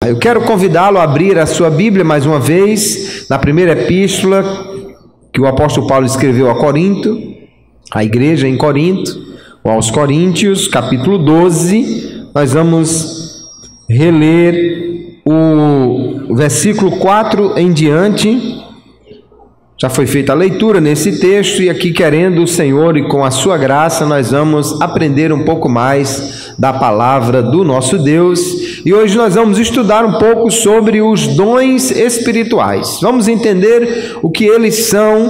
Eu quero convidá-lo a abrir a sua Bíblia mais uma vez, na primeira epístola que o apóstolo Paulo escreveu a Corinto, a igreja em Corinto, ou aos Coríntios, capítulo 12. Nós vamos reler o versículo 4 em diante. Já foi feita a leitura nesse texto e aqui, querendo o Senhor e com a sua graça, nós vamos aprender um pouco mais da palavra do nosso Deus. E hoje nós vamos estudar um pouco sobre os dons espirituais. Vamos entender o que eles são,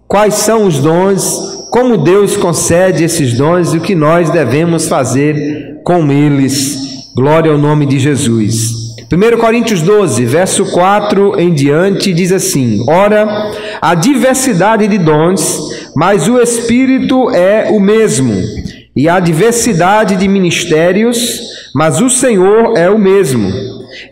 quais são os dons, como Deus concede esses dons e o que nós devemos fazer com eles. Glória ao nome de Jesus. 1 Coríntios 12, verso 4 em diante, diz assim: Ora, há diversidade de dons, mas o Espírito é o mesmo. E há diversidade de ministérios, mas o Senhor é o mesmo.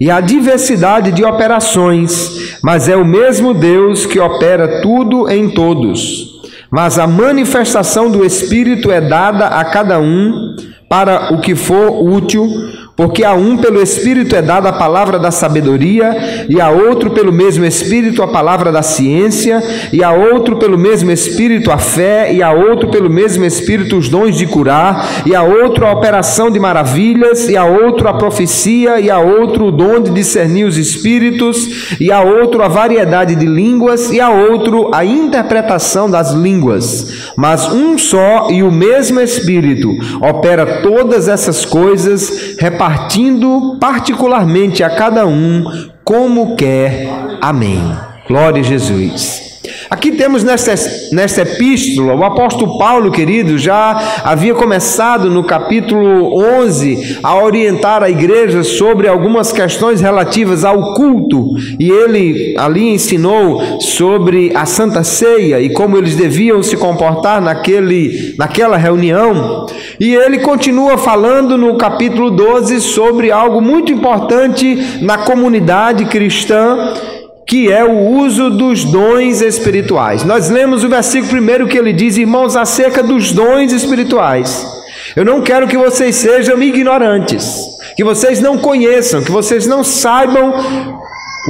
E há diversidade de operações, mas é o mesmo Deus que opera tudo em todos. Mas a manifestação do Espírito é dada a cada um para o que for útil, porque a um pelo Espírito é dada a palavra da sabedoria, e a outro pelo mesmo Espírito a palavra da ciência, e a outro pelo mesmo Espírito a fé, e a outro pelo mesmo Espírito os dons de curar, e a outro a operação de maravilhas, e a outro a profecia, e a outro o dom de discernir os espíritos, e a outro a variedade de línguas, e a outro a interpretação das línguas. Mas um só e o mesmo Espírito opera todas essas coisas, repartindo particularmente a cada um como quer. Amém. Glória a Jesus. Aqui temos nesta epístola, o apóstolo Paulo, querido, já havia começado no capítulo 11 a orientar a igreja sobre algumas questões relativas ao culto, e ele ali ensinou sobre a Santa Ceia e como eles deviam se comportar naquela reunião, e ele continua falando no capítulo 12 sobre algo muito importante na comunidade cristã, que é o uso dos dons espirituais. Nós lemos o versículo primeiro que ele diz: irmãos, acerca dos dons espirituais, eu não quero que vocês sejam ignorantes, que vocês não conheçam, que vocês não saibam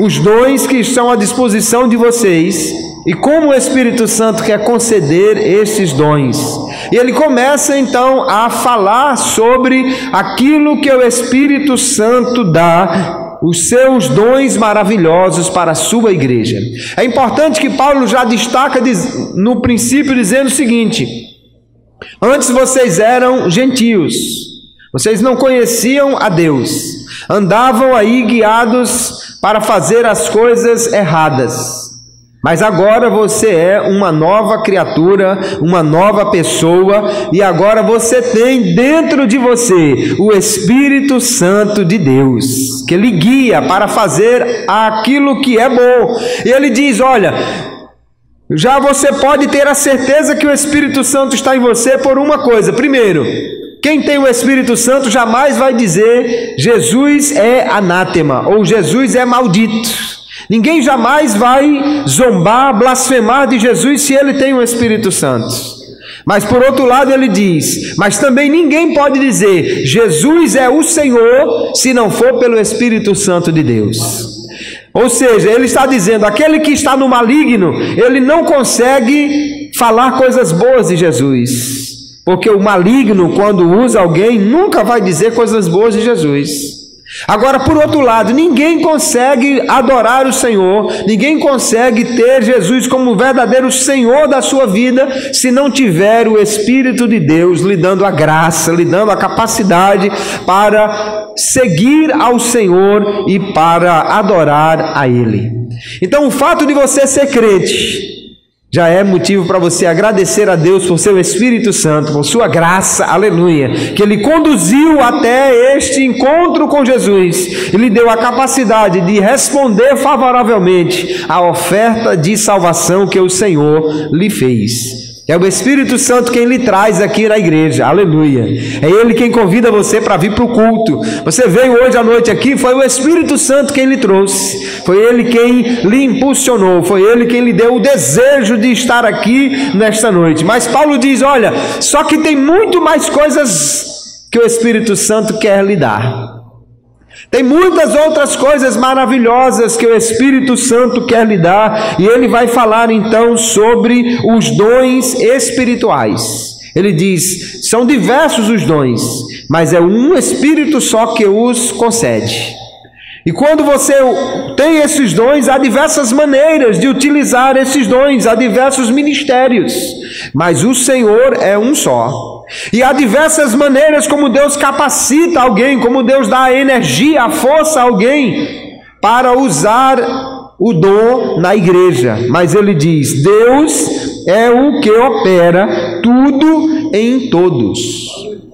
os dons que estão à disposição de vocês e como o Espírito Santo quer conceder esses dons. E ele começa então a falar sobre aquilo que o Espírito Santo dá, os seus dons maravilhosos para a sua igreja. É importante que Paulo já destaca no princípio dizendo o seguinte: antes vocês eram gentios, vocês não conheciam a Deus, andavam aí guiados para fazer as coisas erradas. Mas agora você é uma nova criatura, uma nova pessoa, e agora você tem dentro de você o Espírito Santo de Deus, que lhe guia para fazer aquilo que é bom. E ele diz: olha, já você pode ter a certeza que o Espírito Santo está em você por uma coisa. Primeiro, quem tem o Espírito Santo jamais vai dizer Jesus é anátema ou Jesus é maldito. Ninguém jamais vai zombar, blasfemar de Jesus se ele tem o Espírito Santo. Mas por outro lado ele diz: mas também ninguém pode dizer Jesus é o Senhor se não for pelo Espírito Santo de Deus. Ou seja, ele está dizendo: aquele que está no maligno, ele não consegue falar coisas boas de Jesus, porque o maligno, quando usa alguém, nunca vai dizer coisas boas de Jesus. Agora, por outro lado, ninguém consegue adorar o Senhor, ninguém consegue ter Jesus como verdadeiro Senhor da sua vida, se não tiver o Espírito de Deus lhe dando a graça, lhe dando a capacidade para seguir ao Senhor e para adorar a Ele. Então, o fato de você ser crente já é motivo para você agradecer a Deus por seu Espírito Santo, por sua graça, aleluia, que Ele conduziu até este encontro com Jesus e lhe deu a capacidade de responder favoravelmente à oferta de salvação que o Senhor lhe fez. É o Espírito Santo quem lhe traz aqui na igreja, aleluia. É Ele quem convida você para vir para o culto. Você veio hoje à noite aqui, foi o Espírito Santo quem lhe trouxe, foi Ele quem lhe impulsionou, foi Ele quem lhe deu o desejo de estar aqui nesta noite. Mas Paulo diz: olha, só que tem muito mais coisas que o Espírito Santo quer lhe dar. Tem muitas outras coisas maravilhosas que o Espírito Santo quer lhe dar, e ele vai falar então sobre os dons espirituais. Ele diz, são diversos os dons, mas é um Espírito só que os concede. E quando você tem esses dons, há diversas maneiras de utilizar esses dons, há diversos ministérios, mas o Senhor é um só. E há diversas maneiras como Deus capacita alguém, como Deus dá a energia, a força a alguém para usar o dom na igreja. Mas ele diz, Deus é o que opera tudo em todos.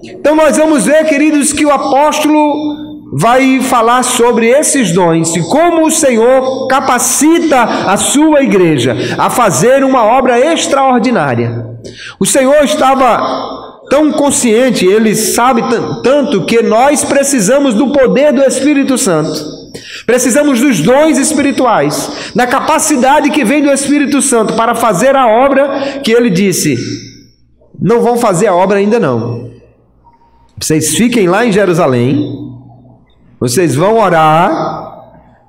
Então nós vamos ver, queridos, que o apóstolo vai falar sobre esses dons e como o Senhor capacita a sua igreja a fazer uma obra extraordinária. O Senhor estava tão consciente, ele sabe tanto que nós precisamos do poder do Espírito Santo. Precisamos dos dons espirituais, da capacidade que vem do Espírito Santo para fazer a obra que ele disse, não vão fazer a obra ainda não. Vocês fiquem lá em Jerusalém, vocês vão orar,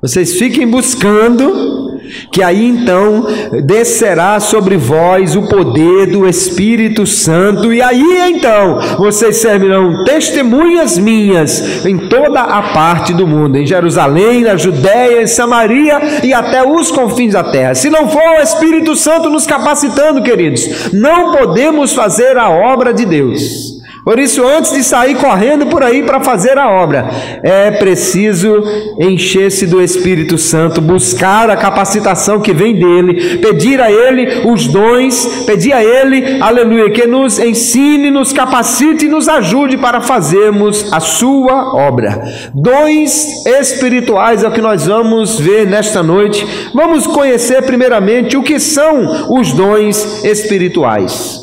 vocês fiquem buscando, que aí então descerá sobre vós o poder do Espírito Santo, e aí então vocês servirão testemunhas minhas em toda a parte do mundo, em Jerusalém, na Judéia, em Samaria e até os confins da terra. Se não for o Espírito Santo nos capacitando, queridos, não podemos fazer a obra de Deus. Por isso, antes de sair correndo por aí para fazer a obra, é preciso encher-se do Espírito Santo, buscar a capacitação que vem dele, pedir a ele os dons, pedir a ele, aleluia, que nos ensine, nos capacite e nos ajude para fazermos a sua obra. Dons espirituais é o que nós vamos ver nesta noite. Vamos conhecer primeiramente o que são os dons espirituais.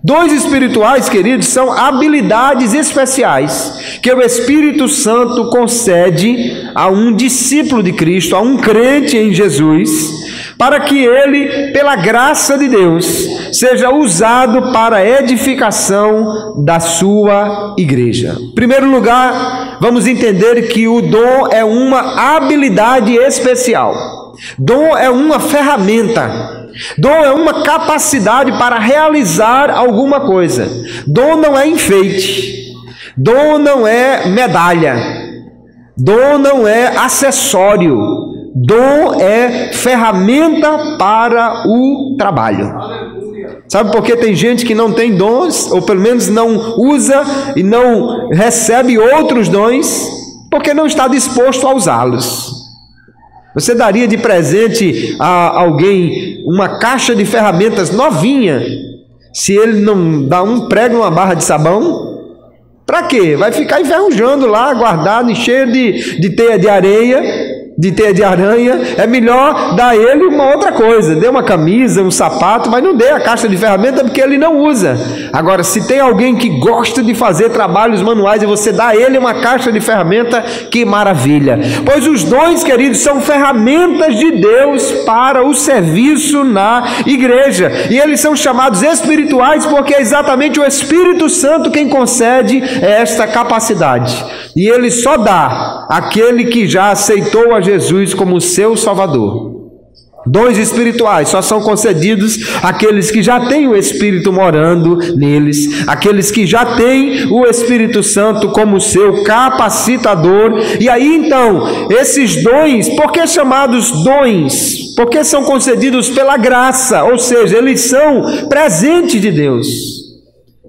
Dons espirituais, queridos, são habilidades especiais que o Espírito Santo concede a um discípulo de Cristo, a um crente em Jesus, para que ele, pela graça de Deus, seja usado para a edificação da sua igreja. Em primeiro lugar, vamos entender que o dom é uma habilidade especial. Dom é uma ferramenta. Dom é uma capacidade para realizar alguma coisa. Dom não é enfeite. Dom não é medalha. Dom não é acessório. Dom é ferramenta para o trabalho. Sabe por que tem gente que não tem dons, ou pelo menos não usa e não recebe outros dons? Porque não está disposto a usá-los. Você daria de presente a alguém uma caixa de ferramentas novinha, se ele não dá um prego numa barra de sabão? Para quê? Vai ficar enferrujando lá, guardado, cheio de teia de areia, de teia de aranha. É melhor dar a ele uma outra coisa, dê uma camisa, um sapato, mas não dê a caixa de ferramenta porque ele não usa. Agora, se tem alguém que gosta de fazer trabalhos manuais e você dá a ele uma caixa de ferramenta, que maravilha. Pois os dons, queridos, são ferramentas de Deus para o serviço na igreja, e eles são chamados espirituais porque é exatamente o Espírito Santo quem concede esta capacidade, e ele só dá àquele que já aceitou a Jesus como seu Salvador. Dons espirituais só são concedidos àqueles que já têm o Espírito morando neles, aqueles que já têm o Espírito Santo como seu capacitador. E aí então, esses dons, por que chamados dons? Porque são concedidos pela graça, ou seja, eles são presente de Deus.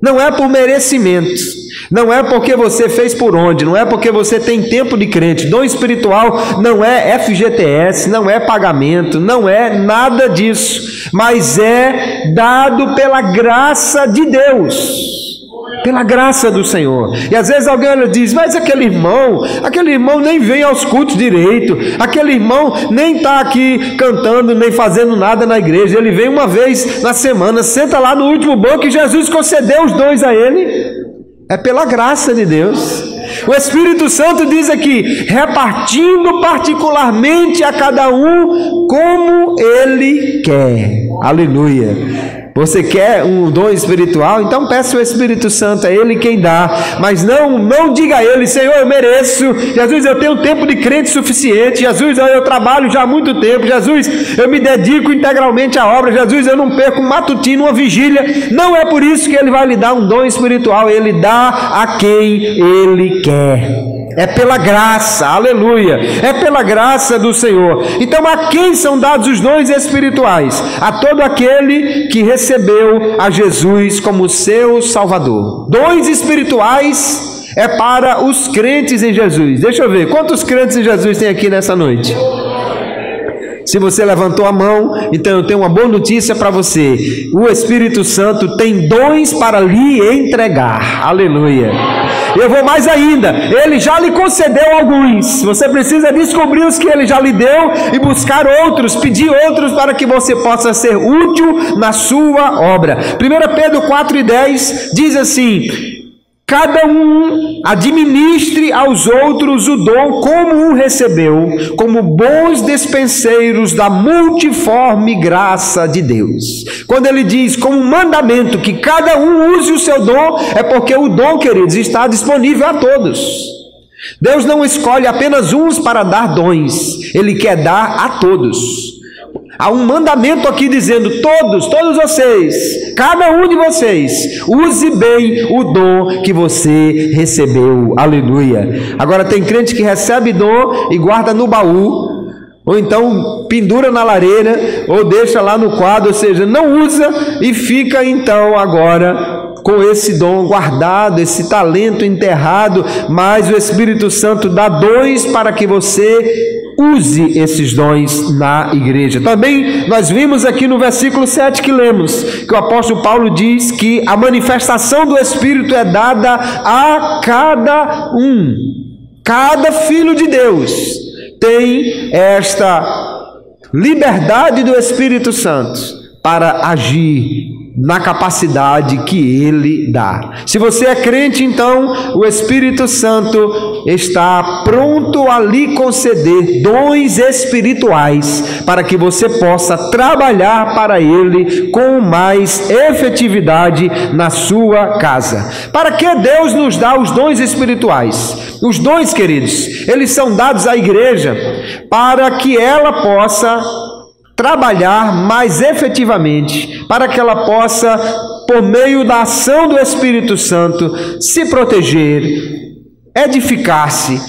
Não é por merecimento. Não é porque você fez por onde, não é porque você tem tempo de crente. Dom espiritual não é FGTS, não é pagamento, não é nada disso, mas é dado pela graça de Deus, pela graça do Senhor. E às vezes alguém diz, mas aquele irmão nem vem aos cultos direito, aquele irmão nem está aqui cantando, nem fazendo nada na igreja, ele vem uma vez na semana, senta lá no último banco e Jesus concedeu os dons a ele. É pela graça de Deus. O Espírito Santo diz aqui, repartindo particularmente a cada um como ele quer. Aleluia. Você quer um dom espiritual? Então peça o Espírito Santo, é Ele quem dá. Mas não diga a Ele: Senhor, eu mereço. Jesus, eu tenho tempo de crente suficiente. Jesus, eu trabalho já há muito tempo. Jesus, eu me dedico integralmente à obra. Jesus, eu não perco um matutino, uma vigília. Não é por isso que Ele vai lhe dar um dom espiritual. Ele dá a quem Ele quer. É pela graça, aleluia, é pela graça do Senhor. Então a quem são dados os dons espirituais? A todo aquele que recebeu a Jesus como seu Salvador. Dons espirituais é para os crentes em Jesus. Deixa eu ver, quantos crentes em Jesus tem aqui nessa noite? Se você levantou a mão, então eu tenho uma boa notícia para você. O Espírito Santo tem dons para lhe entregar, aleluia. Eu vou mais ainda, Ele já lhe concedeu alguns. Você precisa descobrir os que Ele já lhe deu e buscar outros, pedir outros para que você possa ser útil na sua obra. 1 Pedro 4:10 diz assim: cada um administre aos outros o dom como o recebeu, como bons despenseiros da multiforme graça de Deus. Quando ele diz como mandamento que cada um use o seu dom, é porque o dom, queridos, está disponível a todos. Deus não escolhe apenas uns para dar dons, Ele quer dar a todos. Há um mandamento aqui dizendo: todos vocês, cada um de vocês, use bem o dom que você recebeu, aleluia. Agora tem crente que recebe dom e guarda no baú, ou então pendura na lareira, ou deixa lá no quadro, ou seja, não usa e fica então agora com esse dom guardado, esse talento enterrado. Mas o Espírito Santo dá dons para que você use esses dons na igreja. Também nós vimos aqui no versículo 7 que lemos, que o apóstolo Paulo diz que a manifestação do Espírito é dada a cada um. Cada filho de Deus tem esta liberdade do Espírito Santo para agir na capacidade que Ele dá. Se você é crente, então o Espírito Santo está pronto a lhe conceder dons espirituais para que você possa trabalhar para Ele com mais efetividade na sua casa. Para que Deus nos dá os dons espirituais? Os dons, queridos, eles são dados à igreja para que ela possa trabalhar mais efetivamente, para que ela possa, por meio da ação do Espírito Santo, se proteger, edificar-se,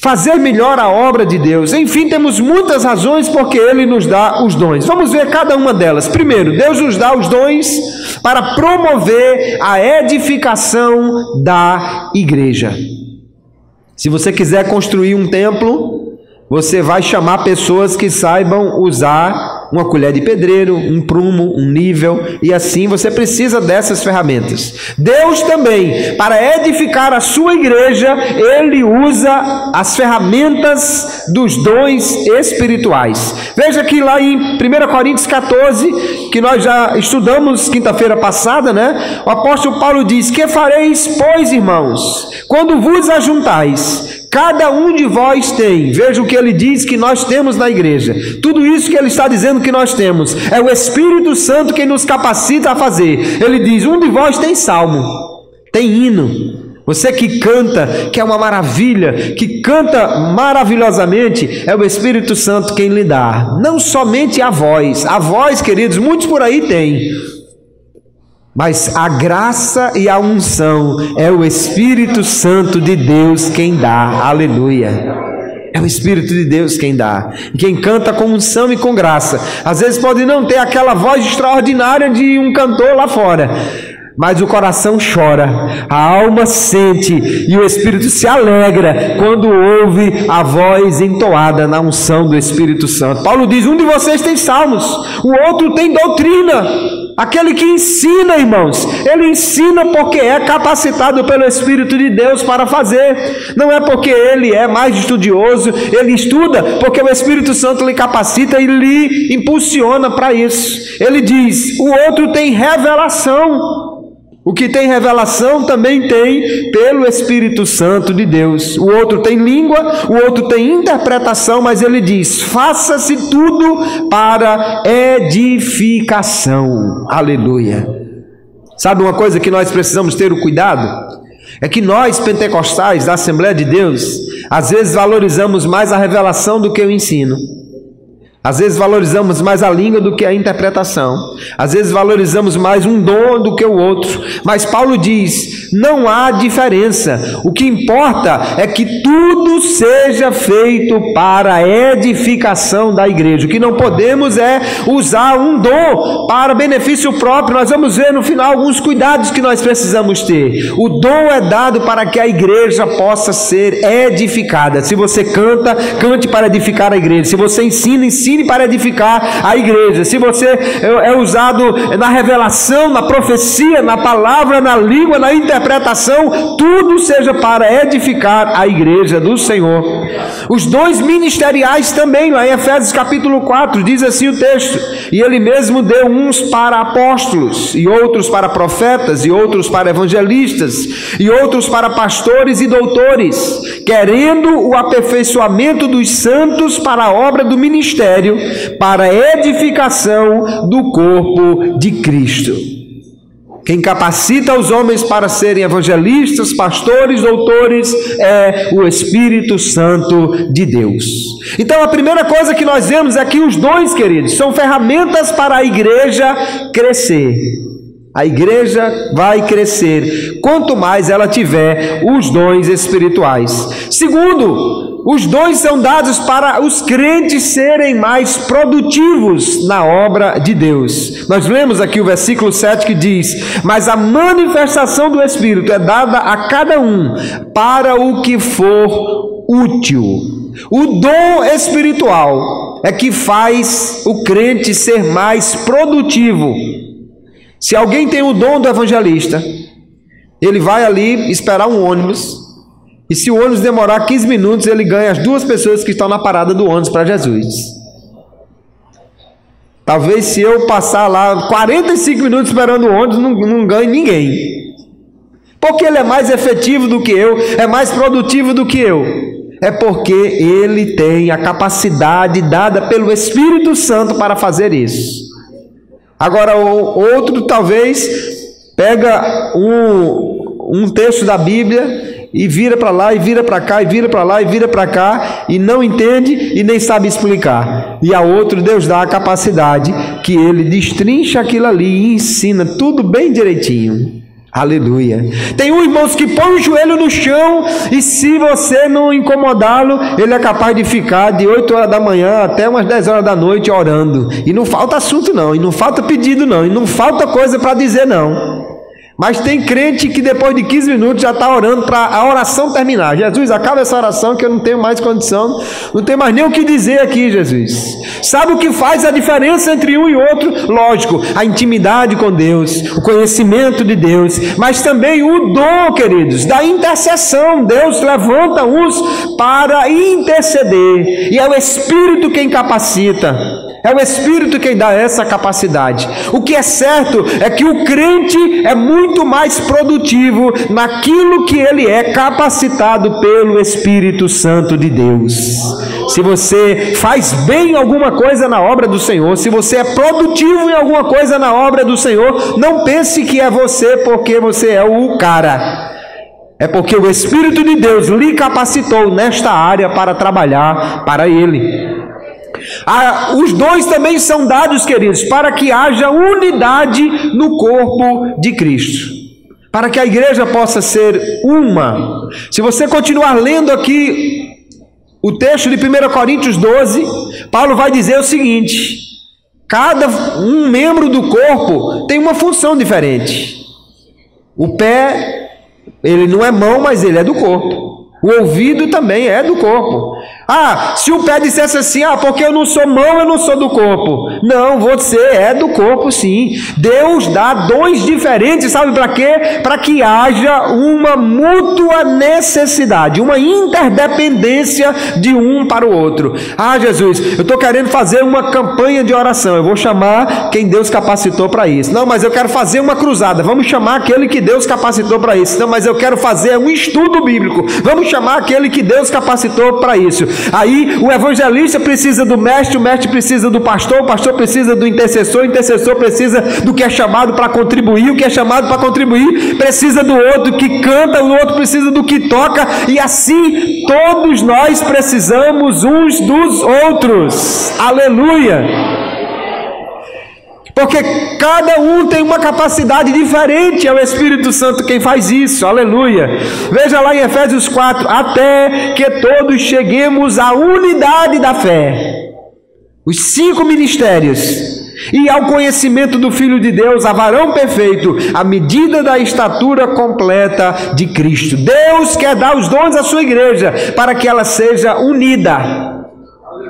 fazer melhor a obra de Deus. Enfim, temos muitas razões porque Ele nos dá os dons. Vamos ver cada uma delas. Primeiro, Deus nos dá os dons para promover a edificação da igreja. Se você quiser construir um templo, você vai chamar pessoas que saibam usar uma colher de pedreiro, um prumo, um nível, e assim você precisa dessas ferramentas. Deus também, para edificar a sua igreja, Ele usa as ferramentas dos dons espirituais. Veja que lá em 1 Coríntios 14, que nós já estudamos quinta-feira passada, né? O apóstolo Paulo diz: que fareis, pois, irmãos, quando vos ajuntais? Cada um de vós tem. Veja o que ele diz que nós temos na igreja. Tudo isso que ele está dizendo que nós temos é o Espírito Santo quem nos capacita a fazer. Ele diz: um de vós tem salmo, tem hino. Você que canta, que é uma maravilha, que canta maravilhosamente, é o Espírito Santo quem lhe dá. Não somente a voz, queridos, muitos por aí têm. Mas a graça e a unção é o Espírito Santo de Deus quem dá, aleluia. É o Espírito de Deus quem dá. E quem canta com unção e com graça, às vezes pode não ter aquela voz extraordinária de um cantor lá fora, mas o coração chora, a alma sente e o Espírito se alegra quando ouve a voz entoada na unção do Espírito Santo. Paulo diz: um de vocês tem salmos, o outro tem doutrina. Aquele que ensina, irmãos, ele ensina porque é capacitado pelo Espírito de Deus para fazer. Não é porque ele é mais estudioso, ele estuda porque o Espírito Santo lhe capacita e lhe impulsiona para isso. Ele diz: o outro tem revelação. O que tem revelação também tem pelo Espírito Santo de Deus. O outro tem língua, o outro tem interpretação, mas ele diz: faça-se tudo para edificação. Aleluia. Sabe uma coisa que nós precisamos ter o cuidado? É que nós, pentecostais da Assembleia de Deus, às vezes valorizamos mais a revelação do que o ensino. Às vezes valorizamos mais a língua do que a interpretação. Às vezes valorizamos mais um dom do que o outro. Mas Paulo diz: não há diferença. O que importa é que tudo seja feito para a edificação da igreja. O que não podemos é usar um dom para benefício próprio. Nós vamos ver no final alguns cuidados que nós precisamos ter. O dom é dado para que a igreja possa ser edificada. Se você canta, cante para edificar a igreja. Se você ensina, ensine para edificar a igreja. Se você é usado na revelação, na profecia, na palavra, na língua, na interpretação, tudo seja para edificar a igreja do Senhor. Os dons ministeriais também, lá em Efésios capítulo 4, diz assim o texto: e ele mesmo deu uns para apóstolos, e outros para profetas, e outros para evangelistas, e outros para pastores e doutores, querendo o aperfeiçoamento dos santos para a obra do ministério, para a edificação do corpo de Cristo. Quem capacita os homens para serem evangelistas, pastores, doutores, é o Espírito Santo de Deus. Então a primeira coisa que nós vemos é que os dons, queridos, são ferramentas para a igreja crescer. A igreja vai crescer quanto mais ela tiver os dons espirituais. Segundo, os dons são dados para os crentes serem mais produtivos na obra de Deus. Nós lemos aqui o versículo 7 que diz: mas a manifestação do Espírito é dada a cada um para o que for útil. O dom espiritual é que faz o crente ser mais produtivo. Se alguém tem o dom do evangelista, ele vai ali esperar um ônibus, e se o ônibus demorar 15 minutos, ele ganha as duas pessoas que estão na parada do ônibus para Jesus. Talvez se eu passar lá 45 minutos esperando o ônibus, não ganhe ninguém. Porque ele é mais efetivo do que eu, é mais produtivo do que eu. É porque ele tem a capacidade dada pelo Espírito Santo para fazer isso. Agora o outro talvez pega um texto da Bíblia e vira para lá, e vira para cá, e vira para lá, e vira para cá, e não entende e nem sabe explicar. E a outro Deus dá a capacidade que ele destrincha aquilo ali e ensina tudo bem direitinho. Aleluia. Tem um, irmãos, que põe o joelho no chão, e se você não incomodá-lo, ele é capaz de ficar de 8 horas da manhã até umas 10 horas da noite orando, e não falta assunto não, e não falta pedido não, e não falta coisa para dizer não. Mas tem crente que depois de 15 minutos já está orando para a oração terminar. Jesus, acaba essa oração que eu não tenho mais condição, não tenho mais nem o que dizer aqui, Jesus. Sabe o que faz a diferença entre um e outro? Lógico, a intimidade com Deus, o conhecimento de Deus, mas também o dom, queridos, da intercessão. Deus levanta uns para interceder, e é o Espírito quem capacita. É o Espírito quem dá essa capacidade. O que é certo é que o crente é muito mais produtivo naquilo que ele é capacitado pelo Espírito Santo de Deus. Se você faz bem alguma coisa na obra do Senhor, se você é produtivo em alguma coisa na obra do Senhor, não pense que é você porque você é o cara. É porque o Espírito de Deus lhe capacitou nesta área para trabalhar para Ele. Os dons também são dados, queridos, para que haja unidade no corpo de Cristo, para que a igreja possa ser uma. Se você continuar lendo aqui o texto de 1 Coríntios 12, Paulo vai dizer o seguinte: cada um membro do corpo tem uma função diferente. O pé, ele não é mão, mas ele é do corpo. O ouvido também é do corpo. Ah, se o pé dissesse assim, porque eu não sou mão, eu não sou do corpo. Não, você é do corpo sim. Deus dá dons diferentes, sabe para quê? Para que haja uma mútua necessidade, uma interdependência de um para o outro. Ah, Jesus, eu estou querendo fazer uma campanha de oração, eu vou chamar quem Deus capacitou para isso. Não, mas eu quero fazer uma cruzada, vamos chamar aquele que Deus capacitou para isso. Não, mas eu quero fazer um estudo bíblico, vamos chamar aquele que Deus capacitou para isso. Aí o evangelista precisa do mestre, o mestre precisa do pastor, o pastor precisa do intercessor, o intercessor precisa do que é chamado para contribuir, o que é chamado para contribuir precisa do outro que canta, o outro precisa do que toca, e assim todos nós precisamos uns dos outros. Aleluia! Porque cada um tem uma capacidade diferente, é o Espírito Santo quem faz isso, aleluia. Veja lá em Efésios 4, até que todos cheguemos à unidade da fé, os 5 ministérios, e ao conhecimento do Filho de Deus, a varão perfeito, à medida da estatura completa de Cristo. Deus quer dar os dons à sua igreja, para que ela seja unida.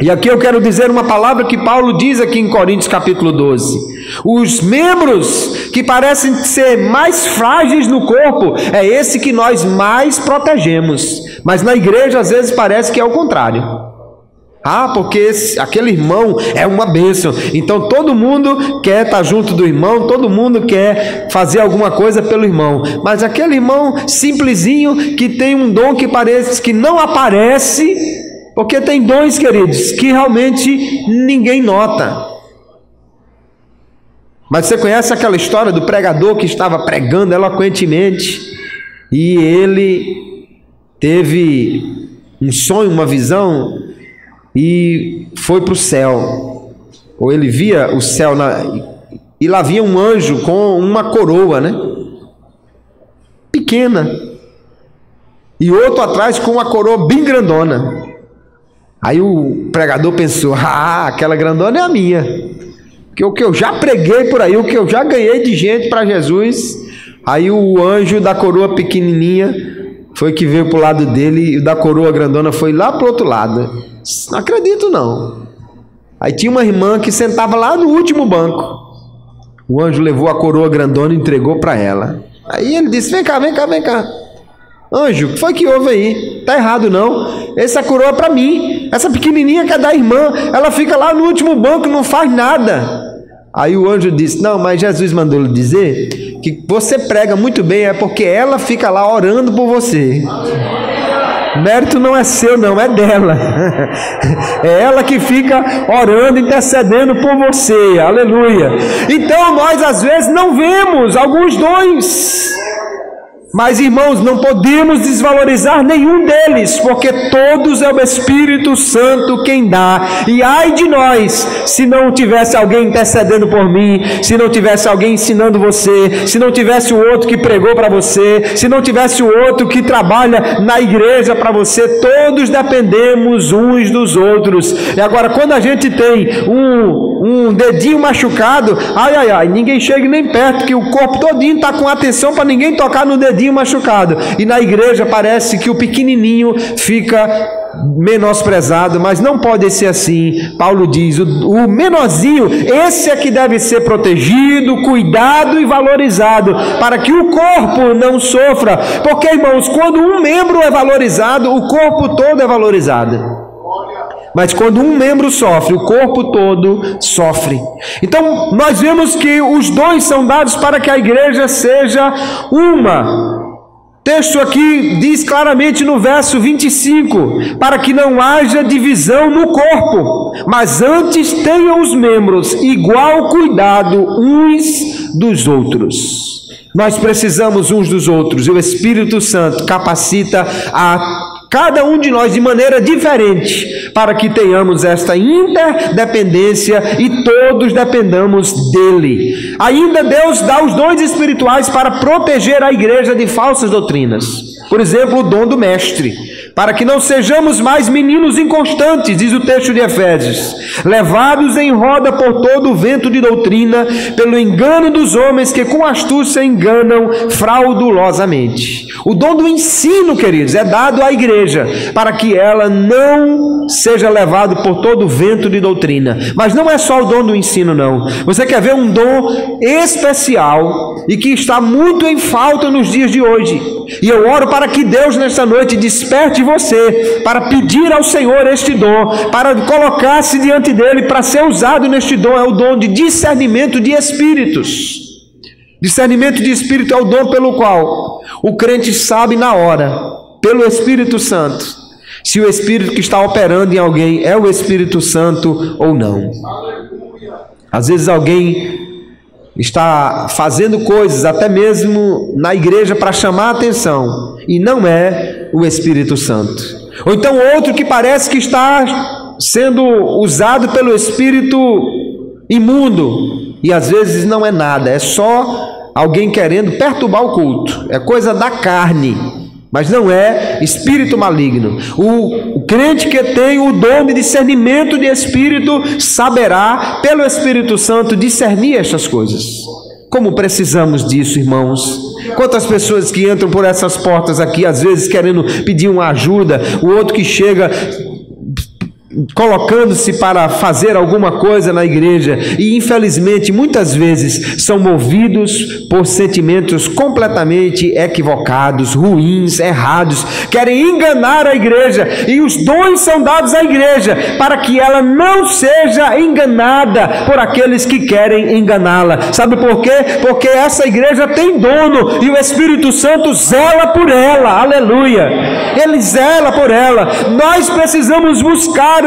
E aqui eu quero dizer uma palavra que Paulo diz aqui em Coríntios capítulo 12. Os membros que parecem ser mais frágeis no corpo, é esse que nós mais protegemos. Mas na igreja às vezes parece que é o contrário. Porque aquele irmão é uma bênção, então todo mundo quer estar junto do irmão, todo mundo quer fazer alguma coisa pelo irmão. Mas aquele irmão simplesinho que tem um dom que parece que não aparece, porque tem dons, queridos, que realmente ninguém nota. Mas você conhece aquela história do pregador que estava pregando eloquentemente e ele teve um sonho, uma visão e foi para o céu, ou ele via o céu e lá havia um anjo com uma coroa, né? Pequena, e outro atrás com uma coroa bem grandona. Aí o pregador pensou, aquela grandona é a minha, que o que eu já preguei por aí, o que eu já ganhei de gente para Jesus. Aí o anjo da coroa pequenininha foi que veio para o lado dele, e o da coroa grandona foi lá para o outro lado. Não acredito não. Aí tinha uma irmã que sentava lá no último banco. O anjo levou a coroa grandona e entregou para ela. Aí ele disse, vem cá, anjo, o que foi que houve aí? Tá errado não, essa coroa é para mim, essa pequenininha que é da irmã, ela fica lá no último banco, não faz nada. Aí o anjo disse, não, mas Jesus mandou lhe dizer que você prega muito bem, é porque ela fica lá orando por você. Mérito não é seu não, é dela. É ela que fica orando, intercedendo por você, aleluia. Então nós às vezes não vemos alguns dons, mas irmãos, não podemos desvalorizar nenhum deles, porque todos é o Espírito Santo quem dá. E ai de nós, se não tivesse alguém intercedendo por mim, se não tivesse alguém ensinando você, se não tivesse o outro que pregou para você, se não tivesse o outro que trabalha na igreja para você. Todos dependemos uns dos outros. E agora, quando a gente tem um dedinho machucado, ninguém chega nem perto, que o corpo todinho está com atenção para ninguém tocar no dedinho machucado, e na igreja parece que o pequenininho fica menosprezado, mas não pode ser assim. Paulo diz, o menorzinho, esse é que deve ser protegido, cuidado e valorizado, para que o corpo não sofra, porque irmãos, quando um membro é valorizado, o corpo todo é valorizado. Mas quando um membro sofre, o corpo todo sofre. Então nós vemos que os dons são dados para que a igreja seja uma. O texto aqui diz claramente no verso 25, para que não haja divisão no corpo, mas antes tenham os membros igual cuidado uns dos outros. Nós precisamos uns dos outros, e o Espírito Santo capacita a cada um de nós de maneira diferente, para que tenhamos esta interdependência e todos dependamos dele. Ainda Deus dá os dons espirituais para proteger a igreja de falsas doutrinas. Por exemplo, o dom do mestre, para que não sejamos mais meninos inconstantes, diz o texto de Efésios, levados em roda por todo o vento de doutrina, pelo engano dos homens que com astúcia enganam fraudulosamente. O dom do ensino, queridos, é dado à igreja, para que ela não seja levada por todo o vento de doutrina. Mas não é só o dom do ensino, não. Você quer ver um dom especial e que está muito em falta nos dias de hoje. E eu oro para que Deus nesta noite desperte você para pedir ao Senhor este dom, para colocar-se diante dele, para ser usado neste dom. É o dom de discernimento de espíritos. Discernimento de espírito é o dom pelo qual o crente sabe na hora, pelo Espírito Santo, se o Espírito que está operando em alguém é o Espírito Santo ou não. Às vezes alguém está fazendo coisas até mesmo na igreja para chamar a atenção e não é o Espírito Santo. Ou então outro que parece que está sendo usado pelo espírito imundo e às vezes não é nada, é só alguém querendo perturbar o culto, é coisa da carne, mas não é espírito maligno. O crente que tem o dom de discernimento de espírito saberá pelo Espírito Santo discernir estas coisas. Como precisamos disso, irmãos? Quantas pessoas que entram por essas portas aqui, às vezes querendo pedir uma ajuda, o outro que chega colocando-se para fazer alguma coisa na igreja e infelizmente muitas vezes são movidos por sentimentos completamente equivocados, ruins, errados, querem enganar a igreja, e os dons são dados à igreja para que ela não seja enganada por aqueles que querem enganá-la. Sabe por quê? Porque essa igreja tem dono e o Espírito Santo zela por ela, aleluia, ele zela por ela. Nós precisamos buscar,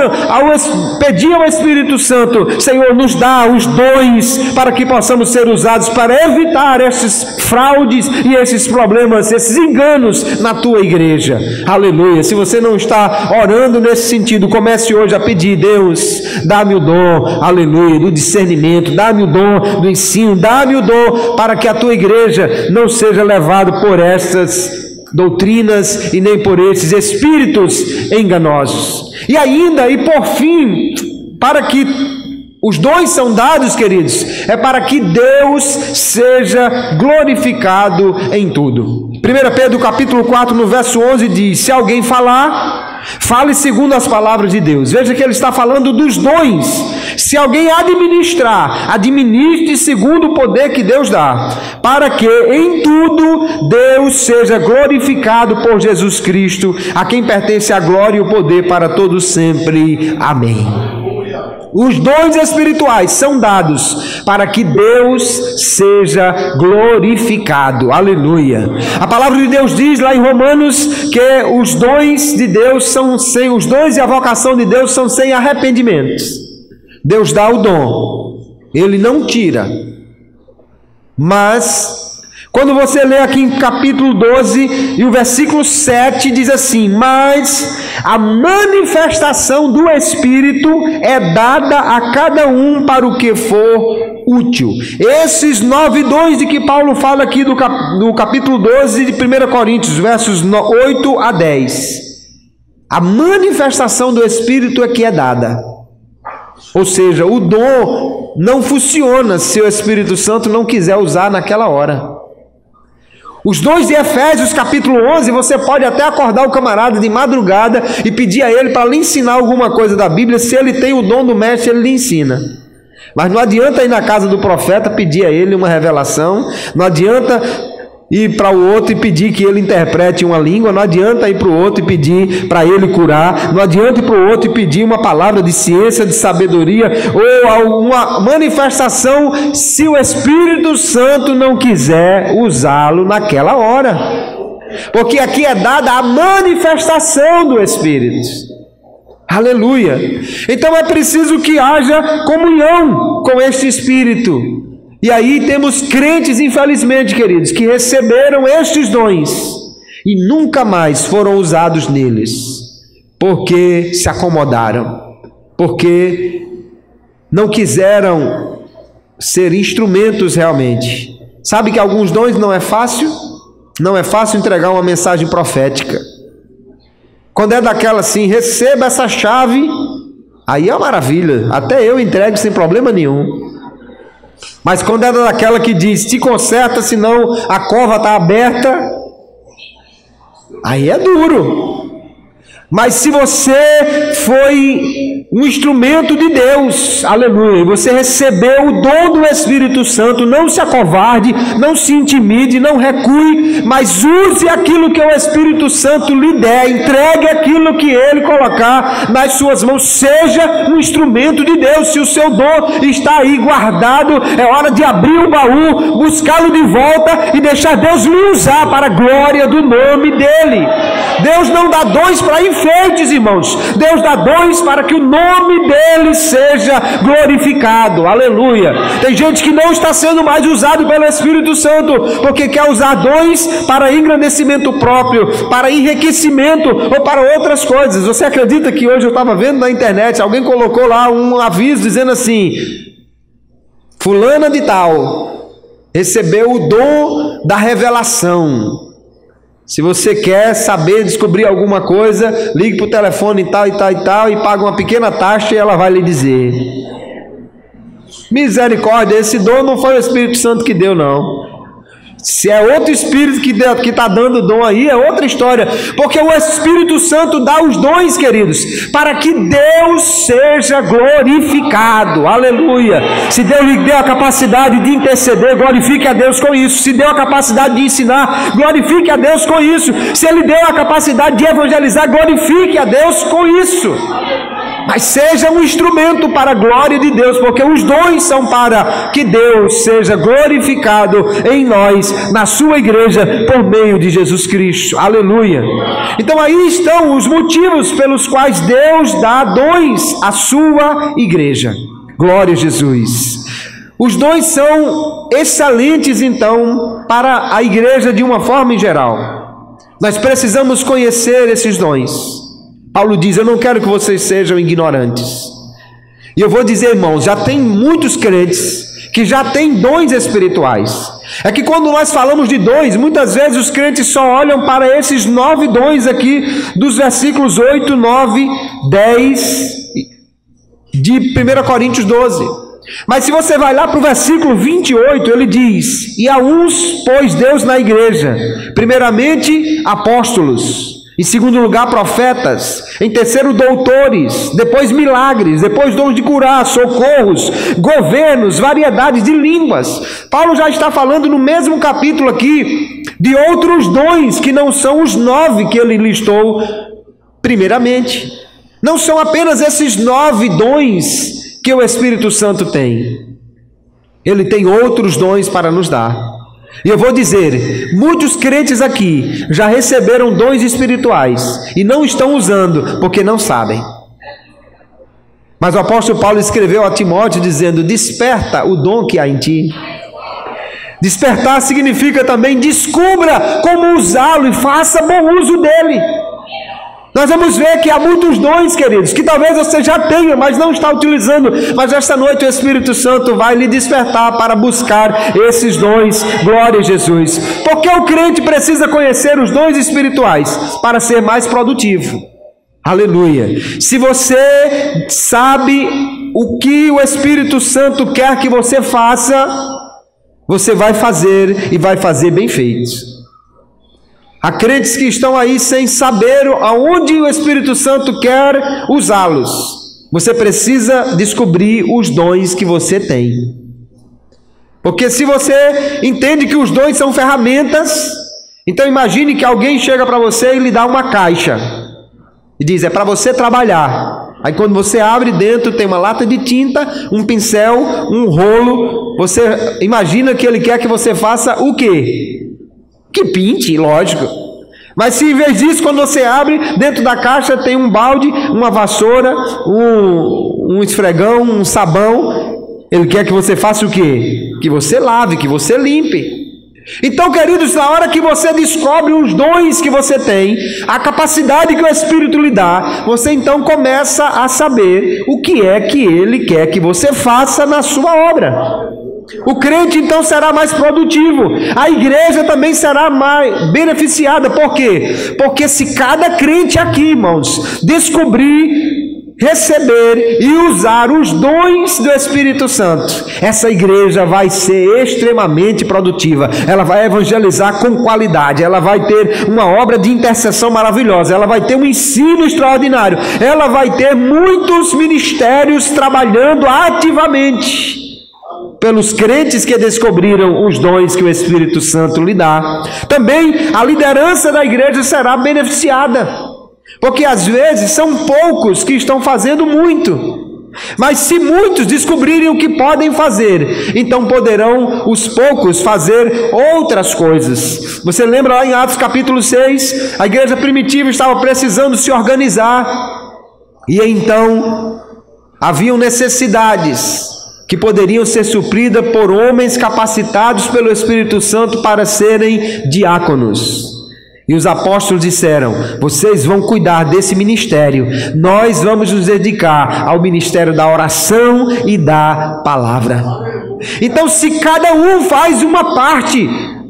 pedir ao Espírito Santo: Senhor, nos dá os dons para que possamos ser usados para evitar esses fraudes e esses problemas, esses enganos na tua igreja, aleluia. Se você não está orando nesse sentido, comece hoje a pedir: Deus, dá-me o dom, aleluia, do discernimento, dá-me o dom do ensino, dá-me o dom para que a tua igreja não seja levada por essas doutrinas e nem por esses espíritos enganosos. E ainda, e por fim, para que os dons são dados, queridos, é para que Deus seja glorificado em tudo. 1 Pedro capítulo 4, no verso 11 diz: se alguém falar, fale segundo as palavras de Deus. Veja que ele está falando dos dons. Se alguém administrar, administre segundo o poder que Deus dá, para que em tudo Deus seja glorificado por Jesus Cristo, a quem pertence a glória e o poder para todos sempre. Amém. Os dons espirituais são dados para que Deus seja glorificado, aleluia. A palavra de Deus diz lá em Romanos que os dons de Deus são sem, os dons e a vocação de Deus são sem arrependimento. Deus dá o dom, ele não tira. Mas quando você lê aqui em capítulo 12 e o versículo 7 diz assim: mas a manifestação do Espírito é dada a cada um para o que for útil. Esses 9 dons de que Paulo fala aqui no capítulo 12 de 1 Coríntios, versos 8 a 10. A manifestação do Espírito é que é dada. Ou seja, o dom não funciona se o Espírito Santo não quiser usar naquela hora. Os dons de Efésios capítulo 11, você pode até acordar o camarada de madrugada e pedir a ele para lhe ensinar alguma coisa da Bíblia. Se ele tem o dom do mestre, ele lhe ensina. Mas não adianta ir na casa do profeta pedir a ele uma revelação, não adianta ir para o outro e pedir que ele interprete uma língua, não adianta ir para o outro e pedir para ele curar, não adianta ir para o outro e pedir uma palavra de ciência, de sabedoria ou alguma manifestação se o Espírito Santo não quiser usá-lo naquela hora, porque aqui é dada a manifestação do Espírito, aleluia. Então é preciso que haja comunhão com este Espírito. E aí temos crentes, infelizmente, queridos, que receberam estes dons e nunca mais foram usados neles, porque se acomodaram, porque não quiseram ser instrumentos realmente. Sabe que alguns dons não é fácil? Não é fácil entregar uma mensagem profética. Quando é daquela assim, receba essa chave, aí é uma maravilha, até eu entrego sem problema nenhum. Mas quando é daquela que diz, te conserta, senão a cova está aberta, aí é duro. Mas se você foi um instrumento de Deus, aleluia, e você recebeu o dom do Espírito Santo, não se acovarde, não se intimide, não recue, mas use aquilo que o Espírito Santo lhe der, entregue aquilo que ele colocar nas suas mãos, seja um instrumento de Deus. Se o seu dom está aí guardado, é hora de abrir o baú, buscá-lo de volta e deixar Deus lhe usar para a glória do nome dele. Deus não dá dons para enfeites, irmãos. Deus dá dons para que o nome dele seja glorificado. Aleluia. Tem gente que não está sendo mais usado pelo Espírito Santo, porque quer usar dons para engrandecimento próprio, para enriquecimento ou para outras coisas. Você acredita que hoje eu estava vendo na internet, alguém colocou lá um aviso dizendo assim: fulana de tal recebeu o dom da revelação. Se você quer saber, descobrir alguma coisa, ligue para o telefone e tal, e tal, e tal, e paga uma pequena taxa e ela vai lhe dizer. Misericórdia, esse dom não foi o Espírito Santo que deu, não. Se é outro Espírito que está dando o dom aí, é outra história. Porque o Espírito Santo dá os dons, queridos, para que Deus seja glorificado. Aleluia. Se Deus lhe deu a capacidade de interceder, glorifique a Deus com isso. Se deu a capacidade de ensinar, glorifique a Deus com isso. Se Ele deu a capacidade de evangelizar, glorifique a Deus com isso. Mas seja um instrumento para a glória de Deus, porque os dons são para que Deus seja glorificado em nós, na sua igreja, por meio de Jesus Cristo. Aleluia. Então aí estão os motivos pelos quais Deus dá dons à sua igreja. Glória a Jesus. Os dons são excelentes, então, para a igreja de uma forma em geral. Nós precisamos conhecer esses dons. Paulo diz, eu não quero que vocês sejam ignorantes. E eu vou dizer, irmãos, já tem muitos crentes que já têm dons espirituais. É que quando nós falamos de dons, muitas vezes os crentes só olham para esses 9 dons aqui, dos versículos 8, 9, 10 de 1 Coríntios 12. Mas se você vai lá para o versículo 28, ele diz, e a uns pôs Deus na igreja, primeiramente apóstolos, em segundo lugar profetas, em terceiro doutores, depois milagres, depois dons de curar, socorros, governos, variedades de línguas. Paulo já está falando no mesmo capítulo aqui de outros dons que não são os 9 que ele listou primeiramente. Não são apenas esses 9 dons que o Espírito Santo tem. Ele tem outros dons para nos dar. E eu vou dizer, muitos crentes aqui já receberam dons espirituais e não estão usando porque não sabem. Mas o apóstolo Paulo escreveu a Timóteo dizendo, desperta o dom que há em ti. Despertar significa também descubra como usá-lo e faça bom uso dele. Nós vamos ver que há muitos dons, queridos, que talvez você já tenha, mas não está utilizando. Mas esta noite o Espírito Santo vai lhe despertar para buscar esses dons. Glória a Jesus. Porque o crente precisa conhecer os dons espirituais para ser mais produtivo. Aleluia. Se você sabe o que o Espírito Santo quer que você faça, você vai fazer e vai fazer bem feito. Há crentes que estão aí sem saber aonde o Espírito Santo quer usá-los. Você precisa descobrir os dons que você tem. Porque se você entende que os dons são ferramentas, então imagine que alguém chega para você e lhe dá uma caixa. E diz, é para você trabalhar. Aí quando você abre, dentro tem uma lata de tinta, um pincel, um rolo. Você imagina que ele quer que você faça o quê? Que pinte, lógico. Mas se em vez disso, quando você abre, dentro da caixa tem um balde, uma vassoura, um esfregão, um sabão, ele quer que você faça o quê? Que você lave, que você limpe. Então, queridos, na hora que você descobre os dons que você tem, a capacidade que o Espírito lhe dá, você então começa a saber o que é que ele quer que você faça na sua obra. O crente então será mais produtivo. A igreja também será mais beneficiada. Por quê? Porque se cada crente aqui, irmãos, descobrir, receber e usar os dons do Espírito Santo, essa igreja vai ser extremamente produtiva. Ela vai evangelizar com qualidade, ela vai ter uma obra de intercessão maravilhosa, ela vai ter um ensino extraordinário, ela vai ter muitos ministérios trabalhando ativamente pelos crentes que descobriram os dons que o Espírito Santo lhe dá. Também a liderança da igreja será beneficiada, porque às vezes são poucos que estão fazendo muito, mas se muitos descobrirem o que podem fazer, então poderão os poucos fazer outras coisas. Você lembra lá em Atos capítulo 6, a igreja primitiva estava precisando se organizar, e então haviam necessidades que poderiam ser supridas por homens capacitados pelo Espírito Santo para serem diáconos. E os apóstolos disseram: vocês vão cuidar desse ministério, nós vamos nos dedicar ao ministério da oração e da palavra. Então, se cada um faz uma parte,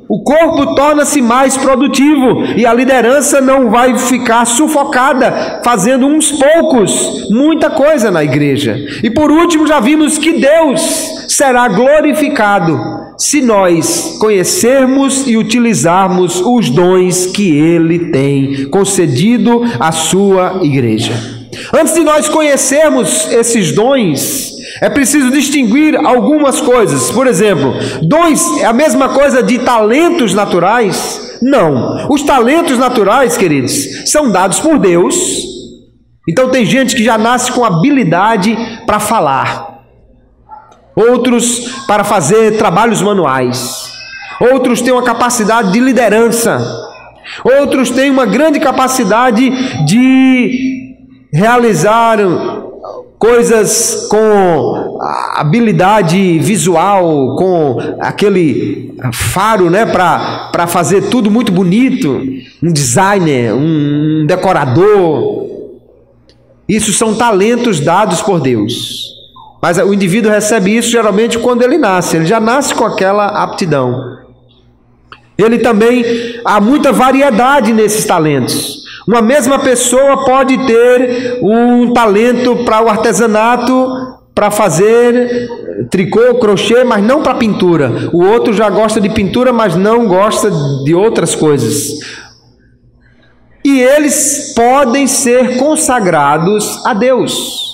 o corpo torna-se mais produtivo e a liderança não vai ficar sufocada fazendo uns poucos muita coisa na igreja. E por último, já vimos que Deus será glorificado se nós conhecermos e utilizarmos os dons que Ele tem concedido à sua igreja. Antes de nós conhecermos esses dons, é preciso distinguir algumas coisas. Por exemplo, dons é a mesma coisa de talentos naturais? Não. Os talentos naturais, queridos, são dados por Deus. Então tem gente que já nasce com habilidade para falar, outros para fazer trabalhos manuais, outros têm uma capacidade de liderança, outros têm uma grande capacidade de realizar coisas com habilidade visual, com aquele faro, né, para fazer tudo muito bonito, um designer, um decorador. Isso são talentos dados por Deus. Mas o indivíduo recebe isso geralmente quando ele nasce, ele já nasce com aquela aptidão. Ele também, há muita variedade nesses talentos. Uma mesma pessoa pode ter um talento para o artesanato, para fazer tricô, crochê, mas não para pintura. O outro já gosta de pintura, mas não gosta de outras coisas. E eles podem ser consagrados a Deus.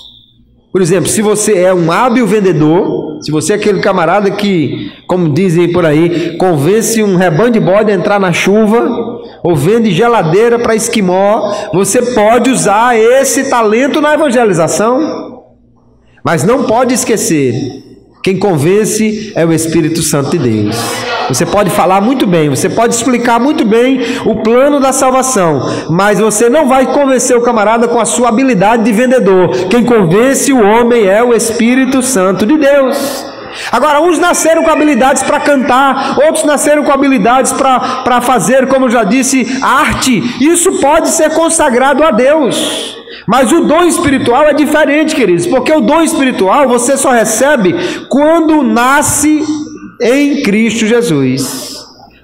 Por exemplo, se você é um hábil vendedor, se você é aquele camarada que, como dizem por aí, convence um rebanho de bode a entrar na chuva, ou vende geladeira para esquimó, você pode usar esse talento na evangelização. Mas não pode esquecer, quem convence é o Espírito Santo de Deus. Você pode falar muito bem, você pode explicar muito bem o plano da salvação, mas você não vai convencer o camarada com a sua habilidade de vendedor. Quem convence o homem é o Espírito Santo de Deus. Agora, uns nasceram com habilidades para cantar, outros nasceram com habilidades para fazer, como eu já disse, arte. Isso pode ser consagrado a Deus. Mas o dom espiritual é diferente, queridos, porque o dom espiritual você só recebe quando nasce em Cristo Jesus.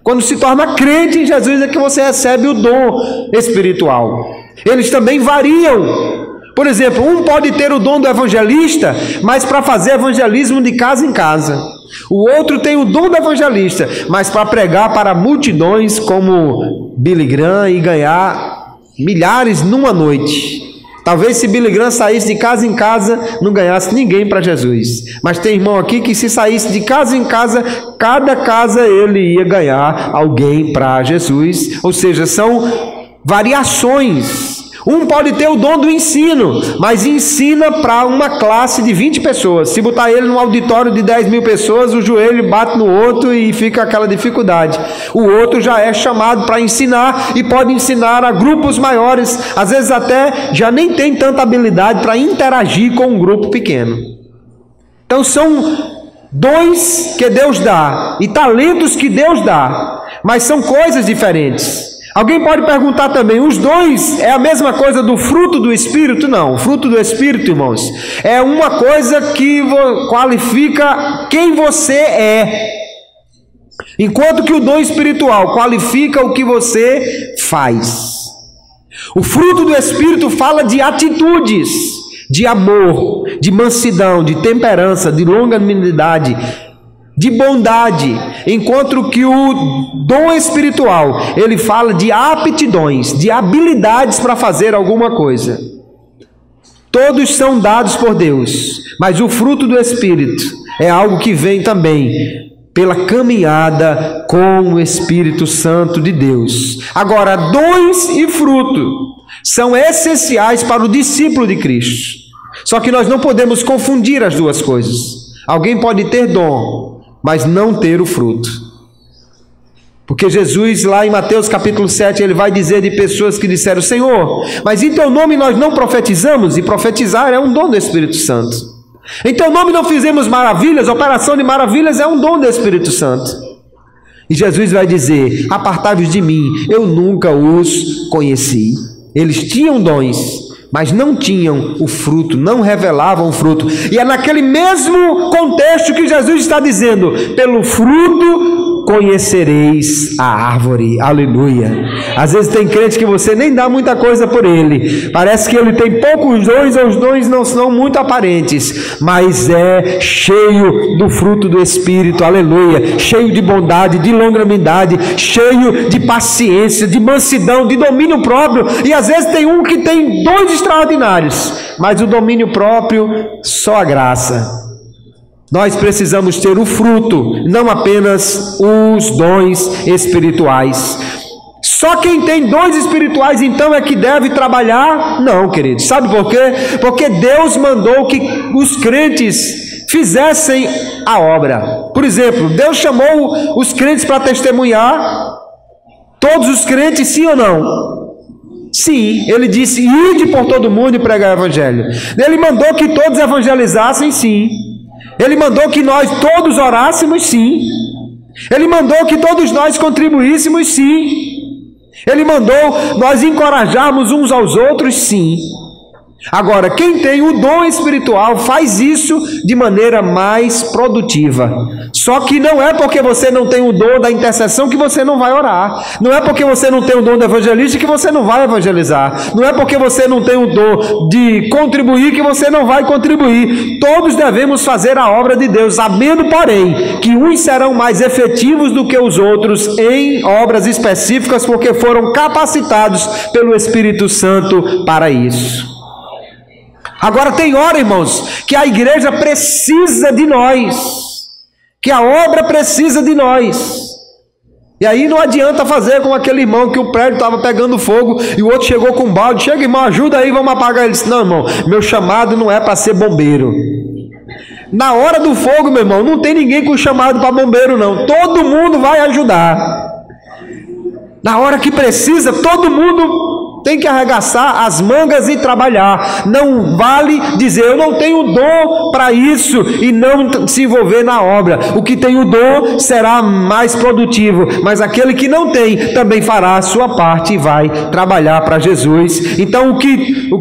Quando se torna crente em Jesus é que você recebe o dom espiritual. Eles também variam. Por exemplo, um pode ter o dom do evangelista, mas para fazer evangelismo de casa em casa. O outro tem o dom do evangelista, mas para pregar para multidões como Billy Graham e ganhar milhares numa noite. Talvez se Billy Graham saísse de casa em casa, não ganhasse ninguém para Jesus. Mas tem irmão aqui que se saísse de casa em casa, cada casa ele ia ganhar alguém para Jesus. Ou seja, são variações. Um pode ter o dom do ensino, mas ensina para uma classe de 20 pessoas. Se botar ele num auditório de 10 mil pessoas, o joelho bate no outro e fica aquela dificuldade. O outro já é chamado para ensinar e pode ensinar a grupos maiores. Às vezes até já nem tem tanta habilidade para interagir com um grupo pequeno. Então são dons que Deus dá e talentos que Deus dá, mas são coisas diferentes. Alguém pode perguntar também, os dons é a mesma coisa do fruto do Espírito? Não, o fruto do Espírito, irmãos, é uma coisa que qualifica quem você é, enquanto que o dom espiritual qualifica o que você faz. O fruto do Espírito fala de atitudes, de amor, de mansidão, de temperança, de longanimidade, de bondade, enquanto que o dom espiritual, ele fala de aptidões, de habilidades para fazer alguma coisa. Todos são dados por Deus, mas o fruto do Espírito é algo que vem também pela caminhada com o Espírito Santo de Deus. Agora, dons e fruto são essenciais para o discípulo de Cristo. Só que nós não podemos confundir as duas coisas. Alguém pode ter dom, mas não ter o fruto. Porque Jesus, lá em Mateus capítulo 7, ele vai dizer de pessoas que disseram: Senhor, mas em teu nome nós não profetizamos, e profetizar é um dom do Espírito Santo. Em teu nome não fizemos maravilhas, operação de maravilhas é um dom do Espírito Santo. E Jesus vai dizer: apartai-vos de mim, eu nunca os conheci. Eles tinham dons, mas não tinham o fruto, não revelavam o fruto. E é naquele mesmo contexto que Jesus está dizendo: pelo fruto conhecereis a árvore. Aleluia. Às vezes tem crente que você nem dá muita coisa por ele, parece que ele tem poucos dons, ou os dons não são muito aparentes, mas é cheio do fruto do Espírito. Aleluia. Cheio de bondade, de longanimidade, cheio de paciência, de mansidão, de domínio próprio. E às vezes tem um que tem dons extraordinários, mas o domínio próprio, só a graça. Nós precisamos ter o fruto, não apenas os dons espirituais. Só quem tem dons espirituais então é que deve trabalhar? Não, queridos. Sabe por quê? Porque Deus mandou que os crentes fizessem a obra. Por exemplo, Deus chamou os crentes para testemunhar. Todos os crentes, sim ou não? Sim. Ele disse: ide por todo mundo e pregar o evangelho. Ele mandou que todos evangelizassem, sim. Ele mandou que nós todos orássemos, sim. Ele mandou que todos nós contribuíssemos, sim. Ele mandou nós encorajarmos uns aos outros, sim. Agora, quem tem o dom espiritual faz isso de maneira mais produtiva. Só que não é porque você não tem o dom da intercessão que você não vai orar. Não é porque você não tem o dom do evangelista que você não vai evangelizar. Não é porque você não tem o dom de contribuir que você não vai contribuir. Todos devemos fazer a obra de Deus, sabendo, porém, que uns serão mais efetivos do que os outros em obras específicas, porque foram capacitados pelo Espírito Santo para isso. Agora tem hora, irmãos, que a igreja precisa de nós, que a obra precisa de nós. E aí não adianta fazer como aquele irmão que o prédio estava pegando fogo e o outro chegou com um balde: chega, irmão, ajuda aí, vamos apagar. Ele disse: não, irmão, meu chamado não é para ser bombeiro. Na hora do fogo, meu irmão, não tem ninguém com chamado para bombeiro, não. Todo mundo vai ajudar. Na hora que precisa, todo mundo tem que arregaçar as mangas e trabalhar. Não vale dizer: eu não tenho dom para isso, e não se envolver na obra. O que tem o dom será mais produtivo, mas aquele que não tem também fará a sua parte e vai trabalhar para Jesus. Então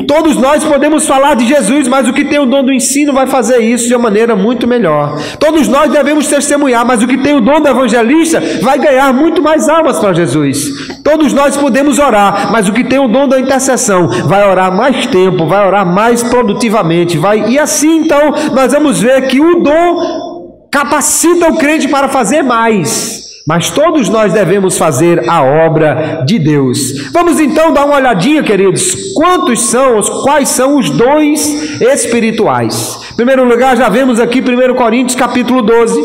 todos nós podemos falar de Jesus, mas o que tem o dom do ensino vai fazer isso de uma maneira muito melhor. Todos nós devemos testemunhar, mas o que tem o dom do evangelista vai ganhar muito mais almas para Jesus. Todos nós podemos orar, mas o que tem o dom da intercessão vai orar mais tempo, vai orar mais produtivamente, e assim então nós vamos ver que o dom capacita o crente para fazer mais, mas todos nós devemos fazer a obra de Deus. Vamos então dar uma olhadinha, queridos, quais são os dons espirituais. Em primeiro lugar, já vemos aqui 1 Coríntios capítulo 12,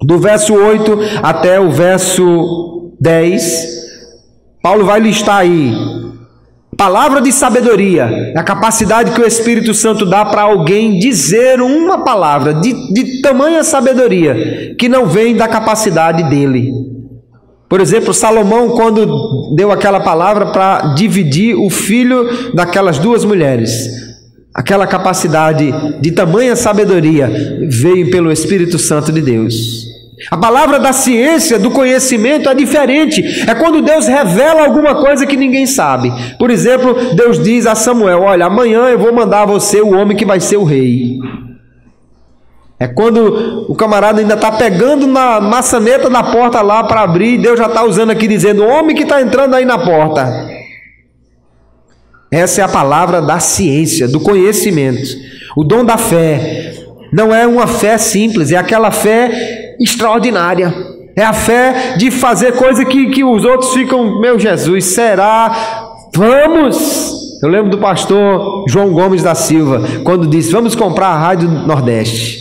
do verso 8 até o verso 10, Paulo vai listar aí: palavra de sabedoria, a capacidade que o Espírito Santo dá para alguém dizer uma palavra de tamanha sabedoria que não vem da capacidade dele. Por exemplo, Salomão, quando deu aquela palavra para dividir o filho daquelas duas mulheres, aquela capacidade de tamanha sabedoria veio pelo Espírito Santo de Deus. A palavra da ciência, do conhecimento é diferente. É quando Deus revela alguma coisa que ninguém sabe. Por exemplo, Deus diz a Samuel: olha, amanhã eu vou mandar a você o homem que vai ser o rei. É quando o camarada ainda está pegando na maçaneta da porta lá para abrir, Deus já está usando aqui dizendo: o homem que está entrando aí na porta. Essa é a palavra da ciência, do conhecimento. O dom da fé não é uma fé simples, é aquela fé extraordinária. É a fé de fazer coisa que os outros ficam: meu Jesus, será? Vamos! Eu lembro do pastor João Gomes da Silva, quando disse: vamos comprar a Rádio Nordeste.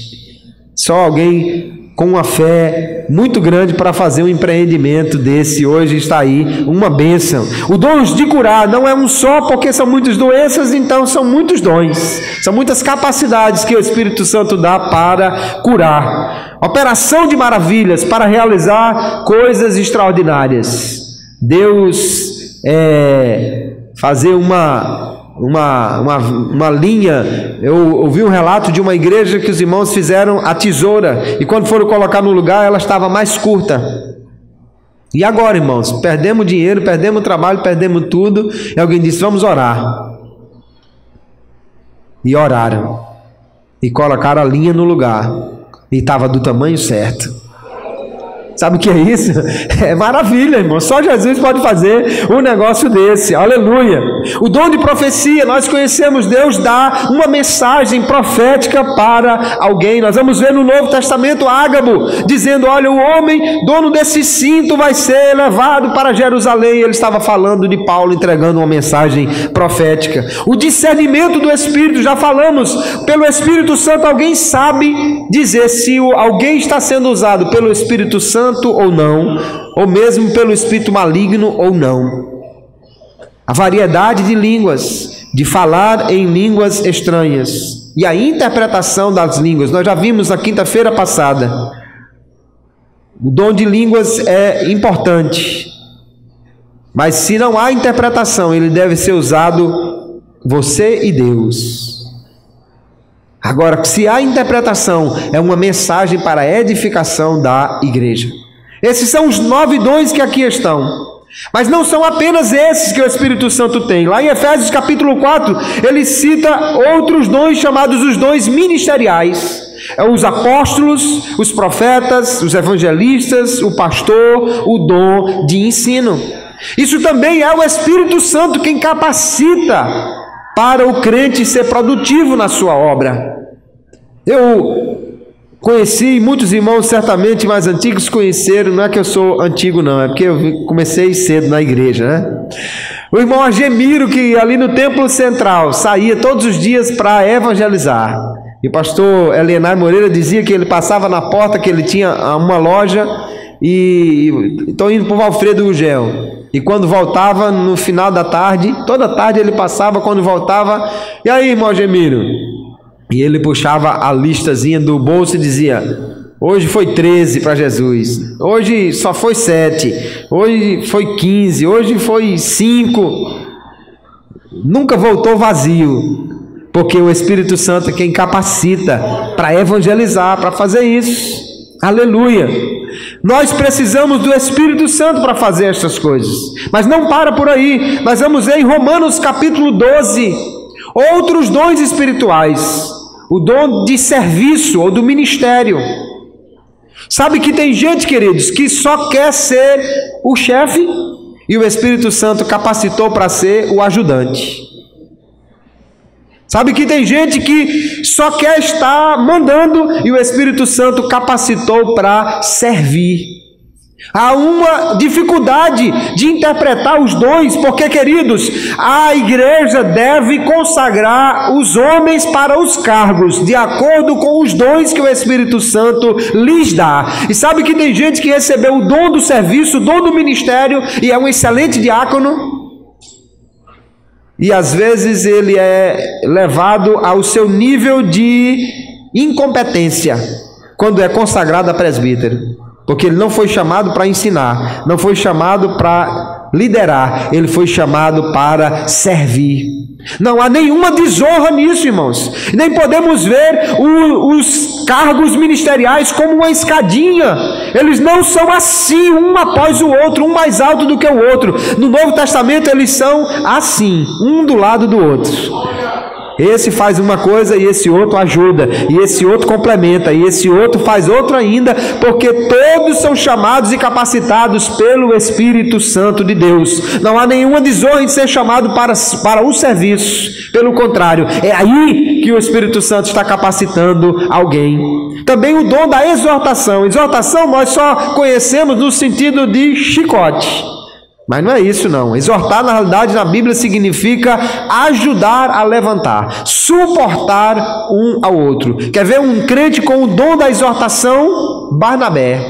Só alguém com uma fé muito grande para fazer um empreendimento desse hoje está aí, uma bênção. O dom de curar não é um só, porque são muitas doenças, então são muitos dons, são muitas capacidades que o Espírito Santo dá para curar. Operação de maravilhas, para realizar coisas extraordinárias. Deus fazer uma linha. Eu ouvi um relato de uma igreja que os irmãos fizeram a tesoura, e quando foram colocar no lugar, ela estava mais curta. E agora, irmãos, perdemos dinheiro, perdemos trabalho, perdemos tudo, e alguém disse: vamos orar. E oraram, e colocaram a linha no lugar, e estava do tamanho certo. Sabe o que é isso? É maravilha, irmão. Só Jesus pode fazer um negócio desse. Aleluia. O dom de profecia, nós conhecemos, Deus dá uma mensagem profética para alguém. Nós vamos ver no Novo Testamento Ágabo dizendo: olha, o homem dono desse cinto vai ser levado para Jerusalém. Ele estava falando de Paulo entregando uma mensagem profética. O discernimento do Espírito, já falamos, pelo Espírito Santo alguém sabe dizer se alguém está sendo usado pelo Espírito Santo ou não, ou mesmo pelo espírito maligno ou não. A variedade de línguas, de falar em línguas estranhas, e a interpretação das línguas, nós já vimos na quinta-feira passada. O dom de línguas é importante, mas se não há interpretação, ele deve ser usado você e Deus. Agora, se há interpretação, é uma mensagem para a edificação da igreja. Esses são os 9 dons que aqui estão. Mas não são apenas esses que o Espírito Santo tem. Lá em Efésios capítulo 4, ele cita outros dons chamados os dons ministeriais. Os apóstolos, os profetas, os evangelistas, o pastor, o dom de ensino. Isso também é o Espírito Santo quem capacita para o crente ser produtivo na sua obra. Eu conheci, muitos irmãos certamente mais antigos conheceram, não é que eu sou antigo não, é porque eu comecei cedo na igreja, né? O irmão Argemiro, que ali no Templo Central saía todos os dias para evangelizar. E o pastor Elienay Moreira dizia que ele passava na porta, que ele tinha uma loja, e estou indo para o Alfredo Gugel. E quando voltava no final da tarde, toda tarde ele passava, quando voltava: e aí, irmão Gemiro? E ele puxava a listazinha do bolso e dizia: hoje foi 13 para Jesus, hoje só foi 7, hoje foi 15, hoje foi 5. Nunca voltou vazio, porque o Espírito Santo é quem capacita para evangelizar, para fazer isso. Aleluia. Nós precisamos do Espírito Santo para fazer estas coisas, mas não para por aí. Nós vamos ver em Romanos capítulo 12 outros dons espirituais, o dom de serviço ou do ministério. Sabe que tem gente, queridos, que só quer ser o chefe e o Espírito Santo capacitou para ser o ajudante. Sabe que tem gente que só quer estar mandando e o Espírito Santo capacitou para servir. Há uma dificuldade de interpretar os dons, porque, queridos, a igreja deve consagrar os homens para os cargos, de acordo com os dons que o Espírito Santo lhes dá. E sabe que tem gente que recebeu o dom do serviço, o dom do ministério, e é um excelente diácono, e às vezes ele é levado ao seu nível de incompetência quando é consagrado a presbítero. Porque ele não foi chamado para ensinar, não foi chamado para liderar, ele foi chamado para servir. Não há nenhuma desonra nisso, irmãos. Nem podemos ver os cargos ministeriais como uma escadinha. Eles não são assim, um após o outro, um mais alto do que o outro. No Novo Testamento eles são assim, um do lado do outro. Esse faz uma coisa e esse outro ajuda, e esse outro complementa, e esse outro faz outra ainda, porque todos são chamados e capacitados pelo Espírito Santo de Deus. Não há nenhuma desonra em ser chamado para o serviço. Pelo contrário, é aí que o Espírito Santo está capacitando alguém. Também o dom da exortação. Exortação nós só conhecemos no sentido de chicote. Mas não é isso não. Exortar na realidade na Bíblia significa ajudar a levantar, suportar um ao outro. Quer ver um crente com o dom da exortação? Barnabé.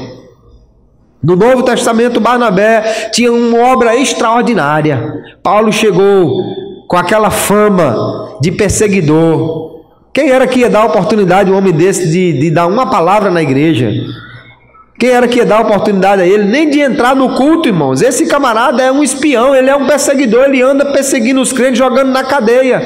No Novo Testamento, Barnabé tinha uma obra extraordinária. Paulo chegou com aquela fama de perseguidor. Quem era que ia dar a oportunidade a um homem desse de dar uma palavra na igreja? Quem era que ia dar oportunidade a ele? Nem de entrar no culto, irmãos. Esse camarada é um espião, ele é um perseguidor, ele anda perseguindo os crentes, jogando na cadeia.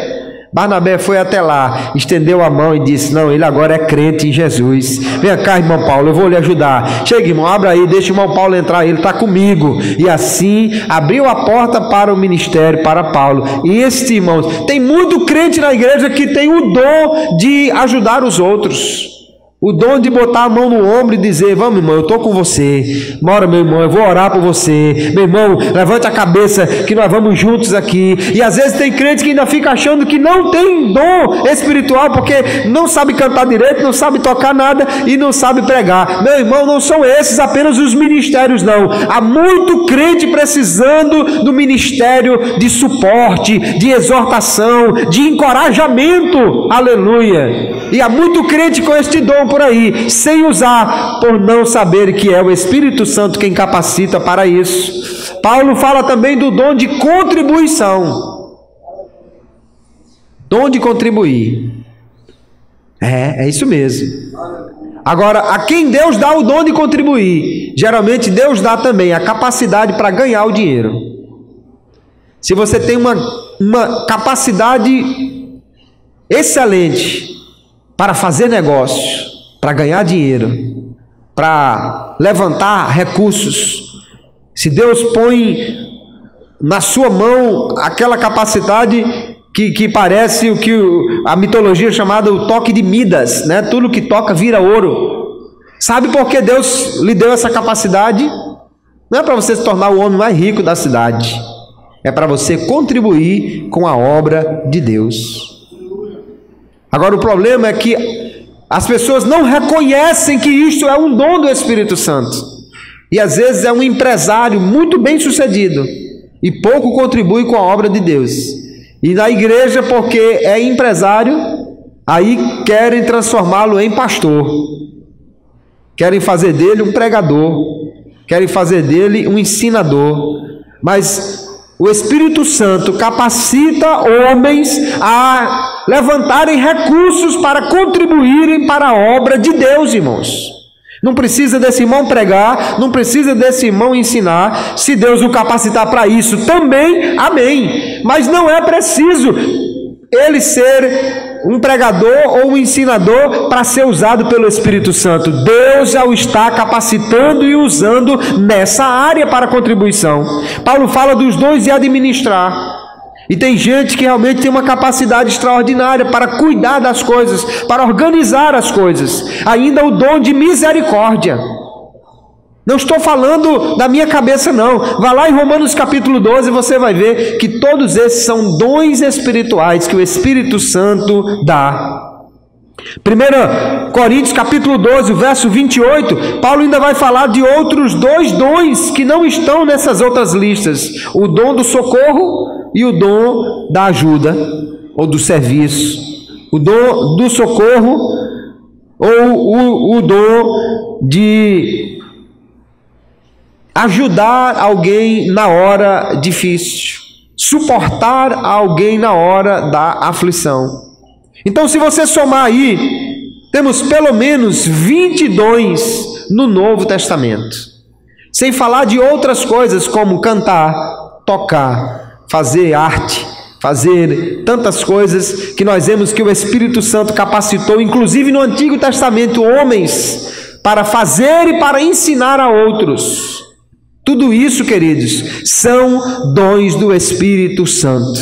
Barnabé foi até lá, estendeu a mão e disse: não, ele agora é crente em Jesus. Vem cá, irmão Paulo, eu vou lhe ajudar. Chega, irmão, abra aí, deixa o irmão Paulo entrar, ele está comigo. E assim, abriu a porta para o ministério, para Paulo. E este, irmãos, tem muito crente na igreja que tem o dom de ajudar os outros. O dom de botar a mão no ombro e dizer: vamos, irmão, eu estou com você. Bora, meu irmão, eu vou orar por você. Meu irmão, levante a cabeça que nós vamos juntos aqui. E às vezes tem crente que ainda fica achando que não tem dom espiritual, porque não sabe cantar direito, não sabe tocar nada e não sabe pregar. Meu irmão, não são esses apenas os ministérios, não. Há muito crente precisando do ministério de suporte, de exortação, de encorajamento. Aleluia. E há muito crente com este dom por aí, sem usar, por não saber que é o Espírito Santo quem capacita para isso. Paulo fala também do dom de contribuição. Dom de contribuir. É isso mesmo. Agora, a quem Deus dá o dom de contribuir, geralmente Deus dá também a capacidade para ganhar o dinheiro. Se você tem uma capacidade excelente para fazer negócios, para ganhar dinheiro, para levantar recursos, se Deus põe na sua mão aquela capacidade que parece o que a mitologia chamada o toque de Midas, né? Tudo que toca vira ouro. Sabe por que Deus lhe deu essa capacidade? Não é para você se tornar o homem mais rico da cidade, é para você contribuir com a obra de Deus. Agora o problema é que as pessoas não reconhecem que isto é um dom do Espírito Santo. E às vezes é um empresário muito bem sucedido e pouco contribui com a obra de Deus. E na igreja, porque é empresário, aí querem transformá-lo em pastor. Querem fazer dele um pregador. Querem fazer dele um ensinador. Mas o Espírito Santo capacita homens a levantarem recursos para contribuírem para a obra de Deus, irmãos. Não precisa desse irmão pregar, não precisa desse irmão ensinar. Se Deus o capacitar para isso também, amém. Mas não é preciso ele ser um pregador ou um ensinador para ser usado pelo Espírito Santo. Deus já o está capacitando e usando nessa área para contribuição. Paulo fala dos dons de administrar. E tem gente que realmente tem uma capacidade extraordinária para cuidar das coisas, para organizar as coisas. Ainda o dom de misericórdia. Não estou falando da minha cabeça não. Vá lá em Romanos capítulo 12 e você vai ver que todos esses são dons espirituais que o Espírito Santo dá. 1 Coríntios capítulo 12, verso 28, Paulo ainda vai falar de outros dois dons que não estão nessas outras listas. O dom do socorro e o dom da ajuda, ou do serviço. O dom do socorro ou o dom de ajudar alguém na hora difícil, suportar alguém na hora da aflição. Então, se você somar aí, temos pelo menos 20 dons no Novo Testamento. Sem falar de outras coisas como cantar, tocar, fazer arte, fazer tantas coisas que nós vemos que o Espírito Santo capacitou, inclusive no Antigo Testamento, homens para fazer e para ensinar a outros. Tudo isso, queridos, são dons do Espírito Santo.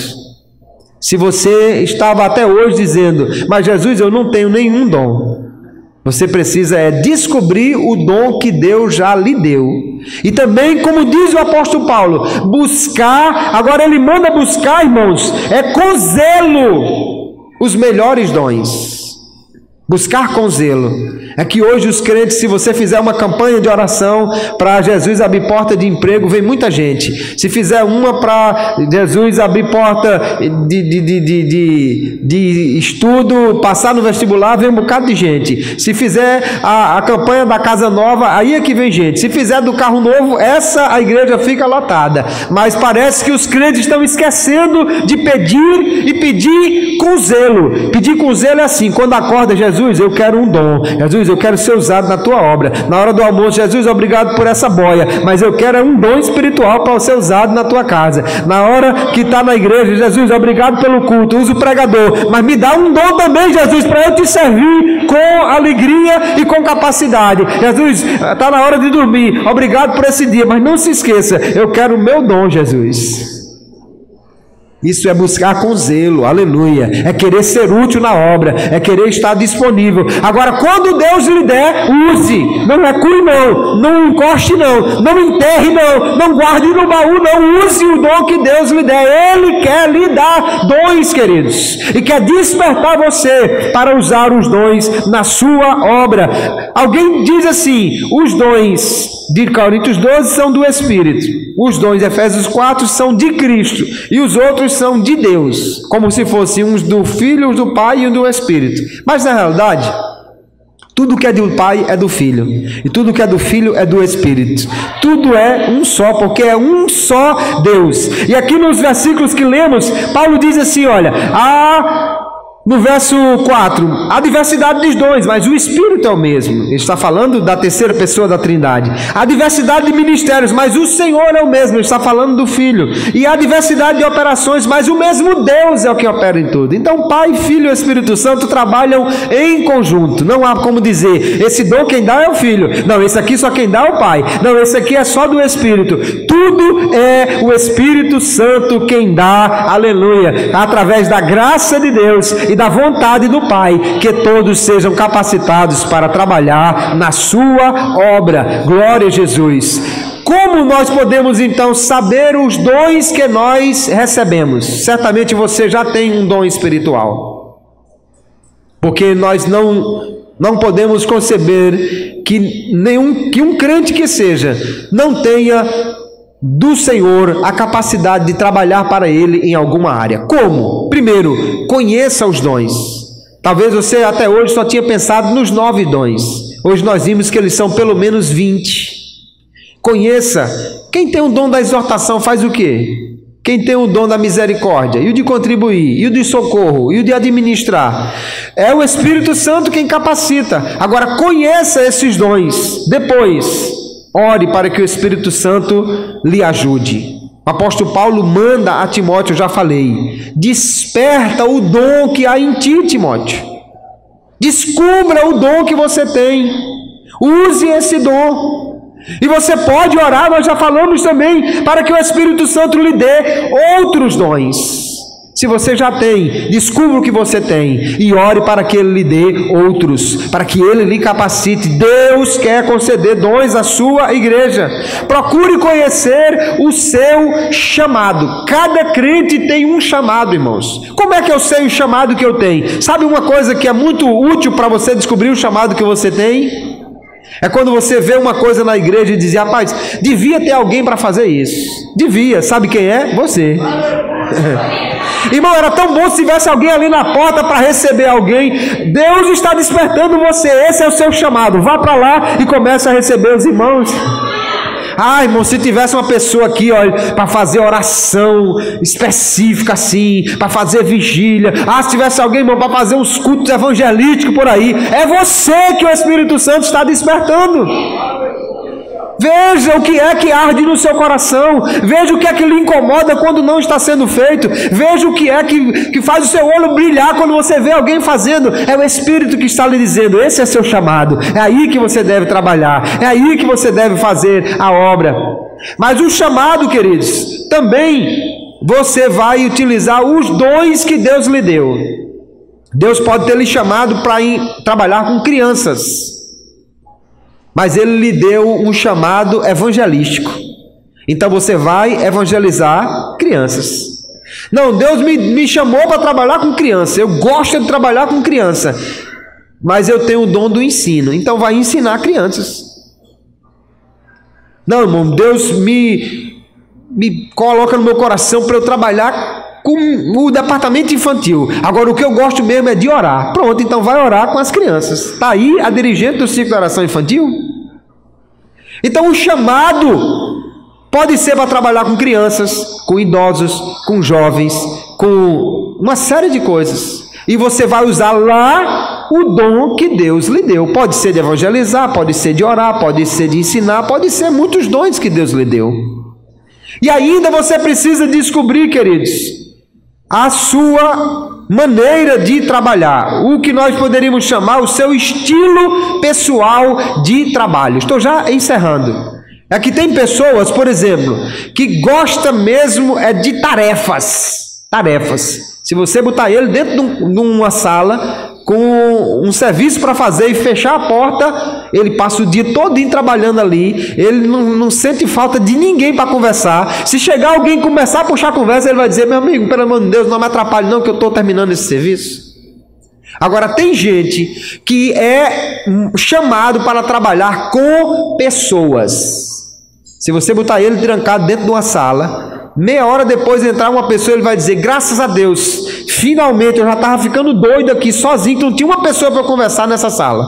Se você estava até hoje dizendo, mas Jesus, eu não tenho nenhum dom, você precisa descobrir o dom que Deus já lhe deu. E também, como diz o apóstolo Paulo, buscar, agora ele manda buscar, irmãos, com zelo os melhores dons. Buscar com zelo. É que hoje os crentes, se você fizer uma campanha de oração para Jesus abrir porta de emprego, vem muita gente. Se fizer uma para Jesus abrir porta de estudo, passar no vestibular, vem um bocado de gente. Se fizer a campanha da casa nova, aí é que vem gente. Se fizer do carro novo, a igreja fica lotada. Mas parece que os crentes estão esquecendo de pedir e pedir com zelo. Pedir com zelo é assim, quando acorda, Jesus, eu quero um dom. Jesus, eu quero ser usado na tua obra. Na hora do almoço, Jesus, obrigado por essa boia, mas eu quero um dom espiritual para ser usado na tua casa. Na hora que está na igreja, Jesus, obrigado pelo culto, usa o pregador, mas me dá um dom também, Jesus, para eu te servir com alegria e com capacidade. Jesus, está na hora de dormir, obrigado por esse dia, mas não se esqueça, eu quero o meu dom, Jesus. Isso é buscar com zelo, aleluia, é querer ser útil na obra, é querer estar disponível. Agora, quando Deus lhe der, use, não recue não, não encoste não enterre não guarde no baú não, use o dom que Deus lhe der. Ele quer lhe dar dons, queridos, e quer despertar você para usar os dons na sua obra. Alguém diz assim, os dons de Coríntios 12 são do Espírito, os dons de Efésios 4 são de Cristo, e os outros são de Deus, como se fossem uns do Filho, uns do Pai e um do Espírito. Mas na realidade, tudo que é do Pai é do Filho, e tudo que é do Filho é do Espírito. Tudo é um só, porque é um só Deus. E aqui nos versículos que lemos, Paulo diz assim, olha, no verso 4, há diversidade dos dons, mas o Espírito é o mesmo. Ele está falando da terceira pessoa da Trindade. Há diversidade de ministérios, mas o Senhor é o mesmo. Ele está falando do Filho. E há diversidade de operações, mas o mesmo Deus é o que opera em tudo. Então Pai, Filho e Espírito Santo trabalham em conjunto. Não há como dizer, esse dom quem dá é o Filho, não, esse aqui só quem dá é o Pai, não, esse aqui é só do Espírito. Tudo é o Espírito Santo quem dá, aleluia, através da graça de Deus e da vontade do Pai, que todos sejam capacitados para trabalhar na sua obra. Glória a Jesus. Como nós podemos então saber os dons que nós recebemos? Certamente você já tem um dom espiritual, porque nós não podemos conceber que um crente que seja não tenha do Senhor a capacidade de trabalhar para Ele em alguma área. Como? Primeiro, conheça os dons. Talvez você até hoje só tinha pensado nos 9 dons. Hoje nós vimos que eles são pelo menos 20. Conheça. Quem tem o dom da exortação faz o quê? Quem tem o dom da misericórdia, e o de contribuir, e o de socorro, e o de administrar? É o Espírito Santo quem capacita. Agora conheça esses dons. Depois, ore para que o Espírito Santo lhe ajude. O apóstolo Paulo manda a Timóteo, eu já falei, desperta o dom que há em ti, Timóteo. Descubra o dom que você tem. Use esse dom. E você pode orar, nós já falamos também, para que o Espírito Santo lhe dê outros dons. Se você já tem, descubra o que você tem e ore para que Ele lhe dê outros, para que Ele lhe capacite. Deus quer conceder dons à sua igreja. Procure conhecer o seu chamado. Cada crente tem um chamado, irmãos. Como é que eu sei o chamado que eu tenho? Sabe uma coisa que é muito útil para você descobrir o chamado que você tem? É quando você vê uma coisa na igreja e diz, rapaz, devia ter alguém para fazer isso. Devia, sabe quem é? Você. Irmão, era tão bom se tivesse alguém ali na porta para receber alguém. Deus está despertando você, esse é o seu chamado. Vá para lá e comece a receber os irmãos. Ah, irmão, se tivesse uma pessoa aqui, olha, para fazer oração específica assim, para fazer vigília. Ah, se tivesse alguém, irmão, para fazer uns cultos evangelísticos por aí. É você que o Espírito Santo está despertando. Veja o que é que arde no seu coração. Veja o que é que lhe incomoda quando não está sendo feito. Veja o que é que faz o seu olho brilhar quando você vê alguém fazendo. É o Espírito que está lhe dizendo: esse é seu chamado. É aí que você deve trabalhar. É aí que você deve fazer a obra. Mas o chamado, queridos, também você vai utilizar os dons que Deus lhe deu. Deus pode ter lhe chamado para ir trabalhar com crianças, mas Ele lhe deu um chamado evangelístico. Então você vai evangelizar crianças. Não, Deus me chamou para trabalhar com criança. Eu gosto de trabalhar com criança, mas eu tenho o dom do ensino. Então vai ensinar crianças. Não, irmão, Deus me coloca no meu coração para eu trabalhar com o departamento infantil. Agora o que eu gosto mesmo é de orar. Pronto, então vai orar com as crianças. Está aí a dirigente do ciclo de oração infantil. Então o chamado pode ser para trabalhar com crianças, com idosos, com jovens, com uma série de coisas. E você vai usar lá o dom que Deus lhe deu. Pode ser de evangelizar, pode ser de orar, pode ser de ensinar, pode ser muitos dons que Deus lhe deu. E ainda você precisa descobrir, queridos, a sua maneira de trabalhar, o que nós poderíamos chamar o seu estilo pessoal de trabalho. Estou já encerrando. É que tem pessoas, por exemplo, que gosta mesmo de tarefas. Se você botar ele dentro de uma sala com um serviço para fazer e fechar a porta, ele passa o dia todinho trabalhando ali, ele não sente falta de ninguém para conversar. Se chegar alguém e começar a puxar a conversa, ele vai dizer: meu amigo, pelo amor de Deus, não me atrapalhe não, que eu estou terminando esse serviço. Agora tem gente que é chamado para trabalhar com pessoas. Se você botar ele trancado dentro de uma sala, meia hora depois de entrar uma pessoa, ele vai dizer: graças a Deus, finalmente eu já estava ficando doido aqui sozinho, que não tinha uma pessoa para conversar nessa sala.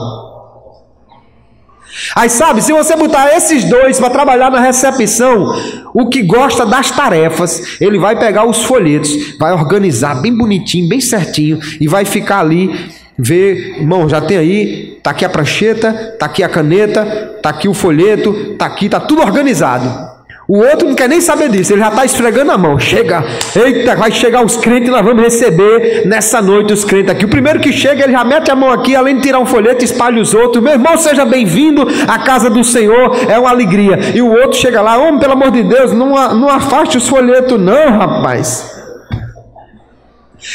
Aí sabe, se você botar esses dois para trabalhar na recepção, o que gosta das tarefas, ele vai pegar os folhetos, vai organizar bem bonitinho, bem certinho, e vai ficar ali, ver, irmão, já tem aí, tá aqui a prancheta, tá aqui a caneta, tá aqui o folheto, tá aqui, tá tudo organizado. O outro não quer nem saber disso, ele já está esfregando a mão. Chega, eita, vai chegar os crentes, nós vamos receber nessa noite os crentes aqui. O primeiro que chega, ele já mete a mão aqui, além de tirar um folheto, espalha os outros. Meu irmão, seja bem-vindo à casa do Senhor, é uma alegria. E o outro chega lá: homem, pelo amor de Deus, não afaste os folhetos não, rapaz.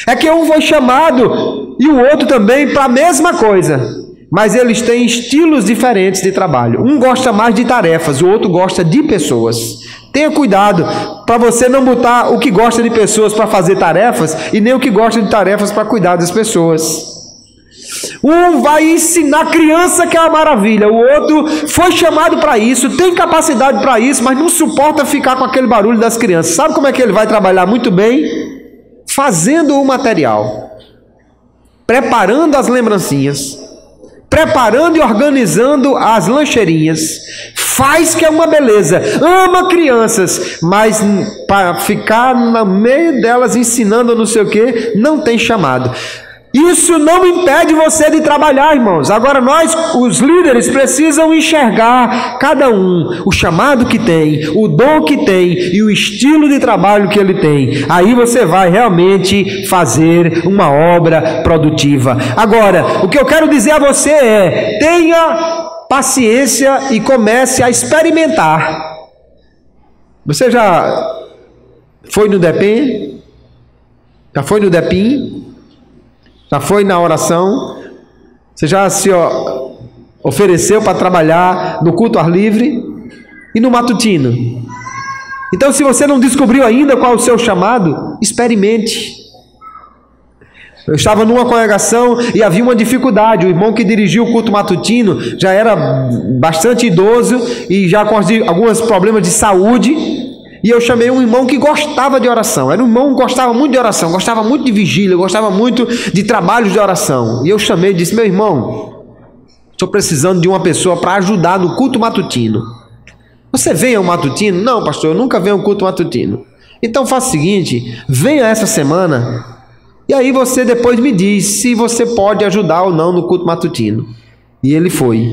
É que um foi chamado e o outro também para a mesma coisa, mas eles têm estilos diferentes de trabalho. Um gosta mais de tarefas, o outro gosta de pessoas. Tenha cuidado para você não botar o que gosta de pessoas para fazer tarefas e nem o que gosta de tarefas para cuidar das pessoas. Um vai ensinar criança, que é uma maravilha. O outro foi chamado para isso, tem capacidade para isso, mas não suporta ficar com aquele barulho das crianças. Sabe como é que ele vai trabalhar muito bem? Fazendo o material, preparando as lembrancinhas, preparando e organizando as lancheirinhas. Faz que é uma beleza, ama crianças, mas para ficar no meio delas ensinando não sei o que, não tem chamado. Isso não impede você de trabalhar, irmãos. Agora nós, os líderes, precisam enxergar cada um, o chamado que tem, o dom que tem e o estilo de trabalho que ele tem. Aí você vai realmente fazer uma obra produtiva. Agora, o que eu quero dizer a você é: tenha paciência e comece a experimentar. Você já foi no DEPEN? Já foi no DEPIM? Já foi na oração? Você já se ofereceu para trabalhar no culto ao ar livre e no matutino? Então, se você não descobriu ainda qual é o seu chamado, experimente. Eu estava numa congregação e havia uma dificuldade. O irmão que dirigiu o culto matutino já era bastante idoso e já com alguns problemas de saúde. E eu chamei um irmão que gostava de oração. Era um irmão que gostava muito de oração, gostava muito de vigília, gostava muito de trabalhos de oração. E eu chamei e disse: meu irmão, estou precisando de uma pessoa para ajudar no culto matutino. Você vem ao matutino? Não, pastor, eu nunca venho ao culto matutino. Então faça o seguinte, venha essa semana e aí você depois me diz se você pode ajudar ou não no culto matutino. E ele foi.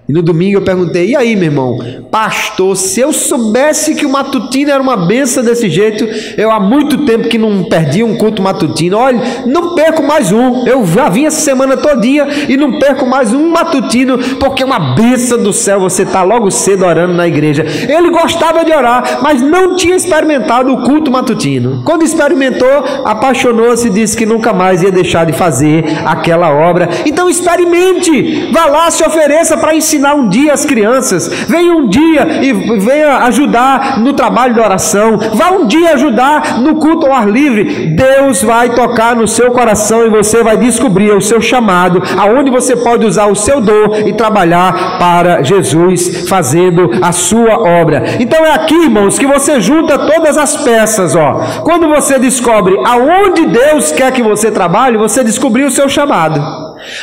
E no domingo eu perguntei, e aí, meu irmão, pastor, se eu soubesse que o matutino era uma benção desse jeito, eu há muito tempo que não perdi um culto matutino. Olha, não perco mais um. Eu já vim essa semana todinha e não perco mais um matutino, porque é uma benção do céu você estar logo cedo orando na igreja. Ele gostava de orar, mas não tinha experimentado o culto matutino. Quando experimentou, apaixonou-se e disse que nunca mais ia deixar de fazer aquela obra. Então experimente, vá lá, se ofereça para ensinar um dia as crianças, venha um dia e venha ajudar no trabalho de oração, vá um dia ajudar no culto ao ar livre. Deus vai tocar no seu coração e você vai descobrir o seu chamado, aonde você pode usar o seu dom e trabalhar para Jesus, fazendo a sua obra. Então é aqui, irmãos, que você junta todas as peças, ó. Quando você descobre aonde Deus quer que você trabalhe, você descobriu o seu chamado.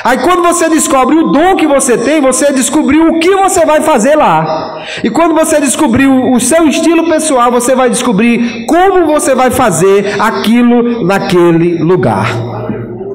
Aí quando você descobre o dom que você tem, você descobriu o que você vai fazer lá. E quando você descobriu o seu estilo pessoal, você vai descobrir como você vai fazer aquilo naquele lugar.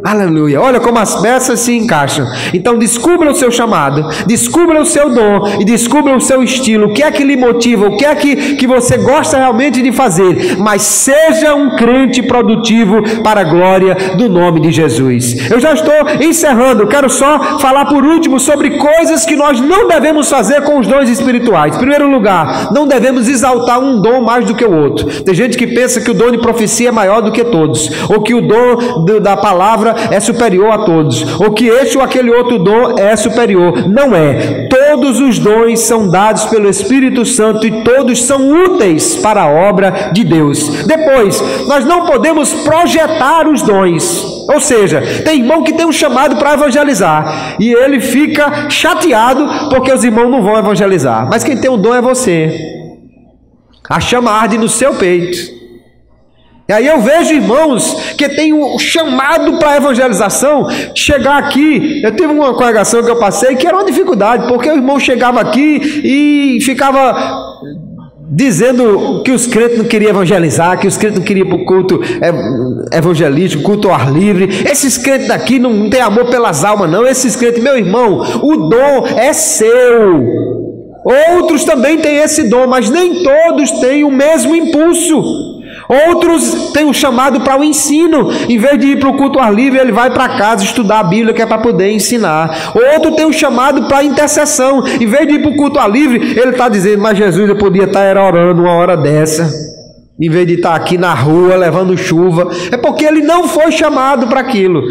Aleluia, olha como as peças se encaixam. Então descubra o seu chamado, descubra o seu dom e descubra o seu estilo. O que é que lhe motiva, o que é que você gosta realmente de fazer. Mas seja um crente produtivo para a glória do nome de Jesus. Eu já estou encerrando, quero só falar por último sobre coisas que nós não devemos fazer com os dons espirituais. Em primeiro lugar, não devemos exaltar um dom mais do que o outro. Tem gente que pensa que o dom de profecia é maior do que todos, ou que o dom da palavra é superior a todos, ou que este ou aquele outro dom é superior. Não é. Todos os dons são dados pelo Espírito Santo e todos são úteis para a obra de Deus. Depois, nós não podemos projetar os dons. Ou seja, tem irmão que tem um chamado para evangelizar e ele fica chateado porque os irmãos não vão evangelizar. Mas quem tem o dom é você. A chama arde no seu peito. E aí eu vejo irmãos que têm um chamado para evangelização, chegar aqui. Eu tive uma congregação que eu passei que era uma dificuldade, porque o irmão chegava aqui e ficava dizendo que os crentes não queriam evangelizar, que os crentes não queriam ir para o culto evangelístico, culto ao ar livre. Esses crentes daqui não têm amor pelas almas não. Esses crentes, meu irmão, o dom é seu. Outros também têm esse dom, mas nem todos têm o mesmo impulso. Outros têm um chamado para o ensino. Em vez de ir para o culto ao ar livre, ele vai para casa estudar a Bíblia, que é para poder ensinar. Outro tem um chamado para a intercessão. Em vez de ir para o culto ao ar livre, ele está dizendo, mas Jesus, eu podia estar orando uma hora dessa, em vez de estar aqui na rua levando chuva. É porque ele não foi chamado para aquilo.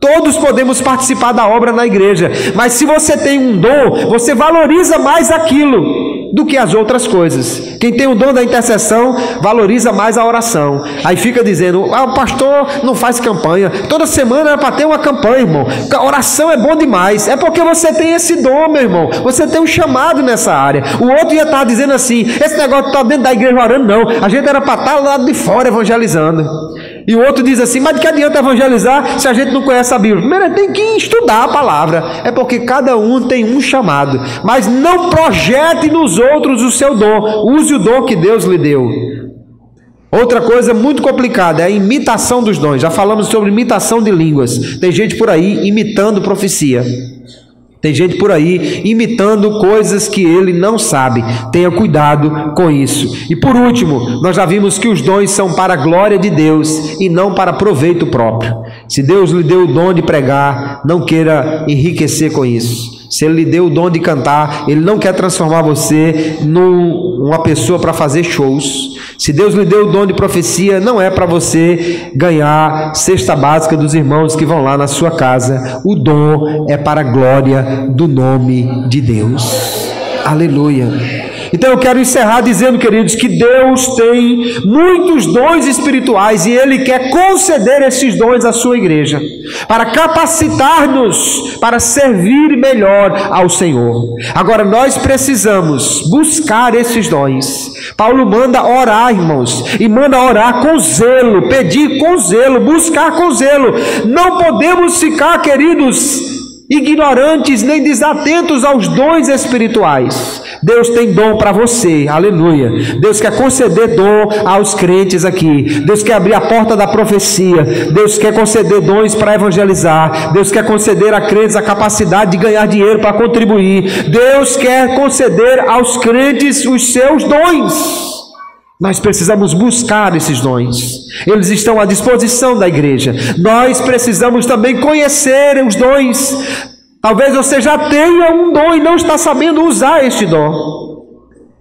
Todos podemos participar da obra na igreja, mas se você tem um dom, você valoriza mais aquilo do que as outras coisas. Quem tem o dom da intercessão valoriza mais a oração. Aí fica dizendo, o pastor não faz campanha. Toda semana era para ter uma campanha, irmão. A oração é bom demais. É porque você tem esse dom, meu irmão. Você tem um chamado nessa área. O outro ia estar dizendo assim, esse negócio está dentro da igreja orando, não. A gente era para estar lá do lado de fora evangelizando. E o outro diz assim, mas de que adianta evangelizar se a gente não conhece a Bíblia? Primeiro tem que estudar a palavra. É porque cada um tem um chamado. Mas não projete nos outros o seu dom. Use o dom que Deus lhe deu. Outra coisa muito complicada é a imitação dos dons. Já falamos sobre imitação de línguas. Tem gente por aí imitando profecia. Tem gente por aí imitando coisas que ele não sabe. Tenha cuidado com isso. E por último, nós já vimos que os dons são para a glória de Deus e não para proveito próprio. Se Deus lhe deu o dom de pregar, não queira enriquecer com isso. Se Ele lhe deu o dom de cantar, Ele não quer transformar você numa pessoa para fazer shows. Se Deus lhe deu o dom de profecia, não é para você ganhar cesta básica dos irmãos que vão lá na sua casa. O dom é para a glória do nome de Deus. Aleluia. Então eu quero encerrar dizendo, queridos, que Deus tem muitos dons espirituais e Ele quer conceder esses dons à sua igreja, para capacitar-nos para servir melhor ao Senhor. Agora nós precisamos buscar esses dons. Paulo manda orar, irmãos, e manda orar com zelo, pedir com zelo, buscar com zelo. Não podemos ficar, queridos, ignorantes nem desatentos aos dons espirituais. Deus tem dom para você, aleluia. Deus quer conceder dom aos crentes aqui. Deus quer abrir a porta da profecia. Deus quer conceder dons para evangelizar. Deus quer conceder a crentes a capacidade de ganhar dinheiro para contribuir. Deus quer conceder aos crentes os seus dons. Nós precisamos buscar esses dons. Eles estão à disposição da igreja. Nós precisamos também conhecer os dons. Talvez você já tenha um dom e não está sabendo usar este dom.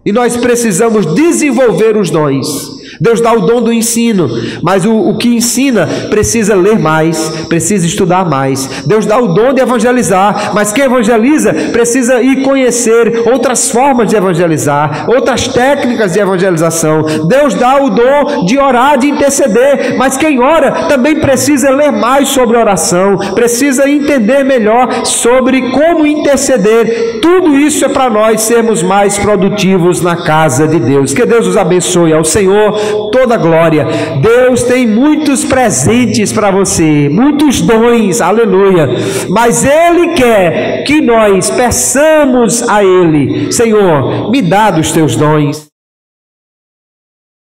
E nós precisamos desenvolver os dons. Deus dá o dom do ensino, mas o que ensina precisa ler mais, precisa estudar mais. Deus dá o dom de evangelizar, mas quem evangeliza precisa ir conhecer outras formas de evangelizar, outras técnicas de evangelização. Deus dá o dom de orar, de interceder, mas quem ora também precisa ler mais sobre oração, precisa entender melhor sobre como interceder. Tudo isso é para nós sermos mais produtivos na casa de Deus. Que Deus os abençoe. Ao Senhor toda glória. Deus tem muitos presentes para você, muitos dons, aleluia, mas Ele quer que nós peçamos a Ele: Senhor, me dá dos teus dons.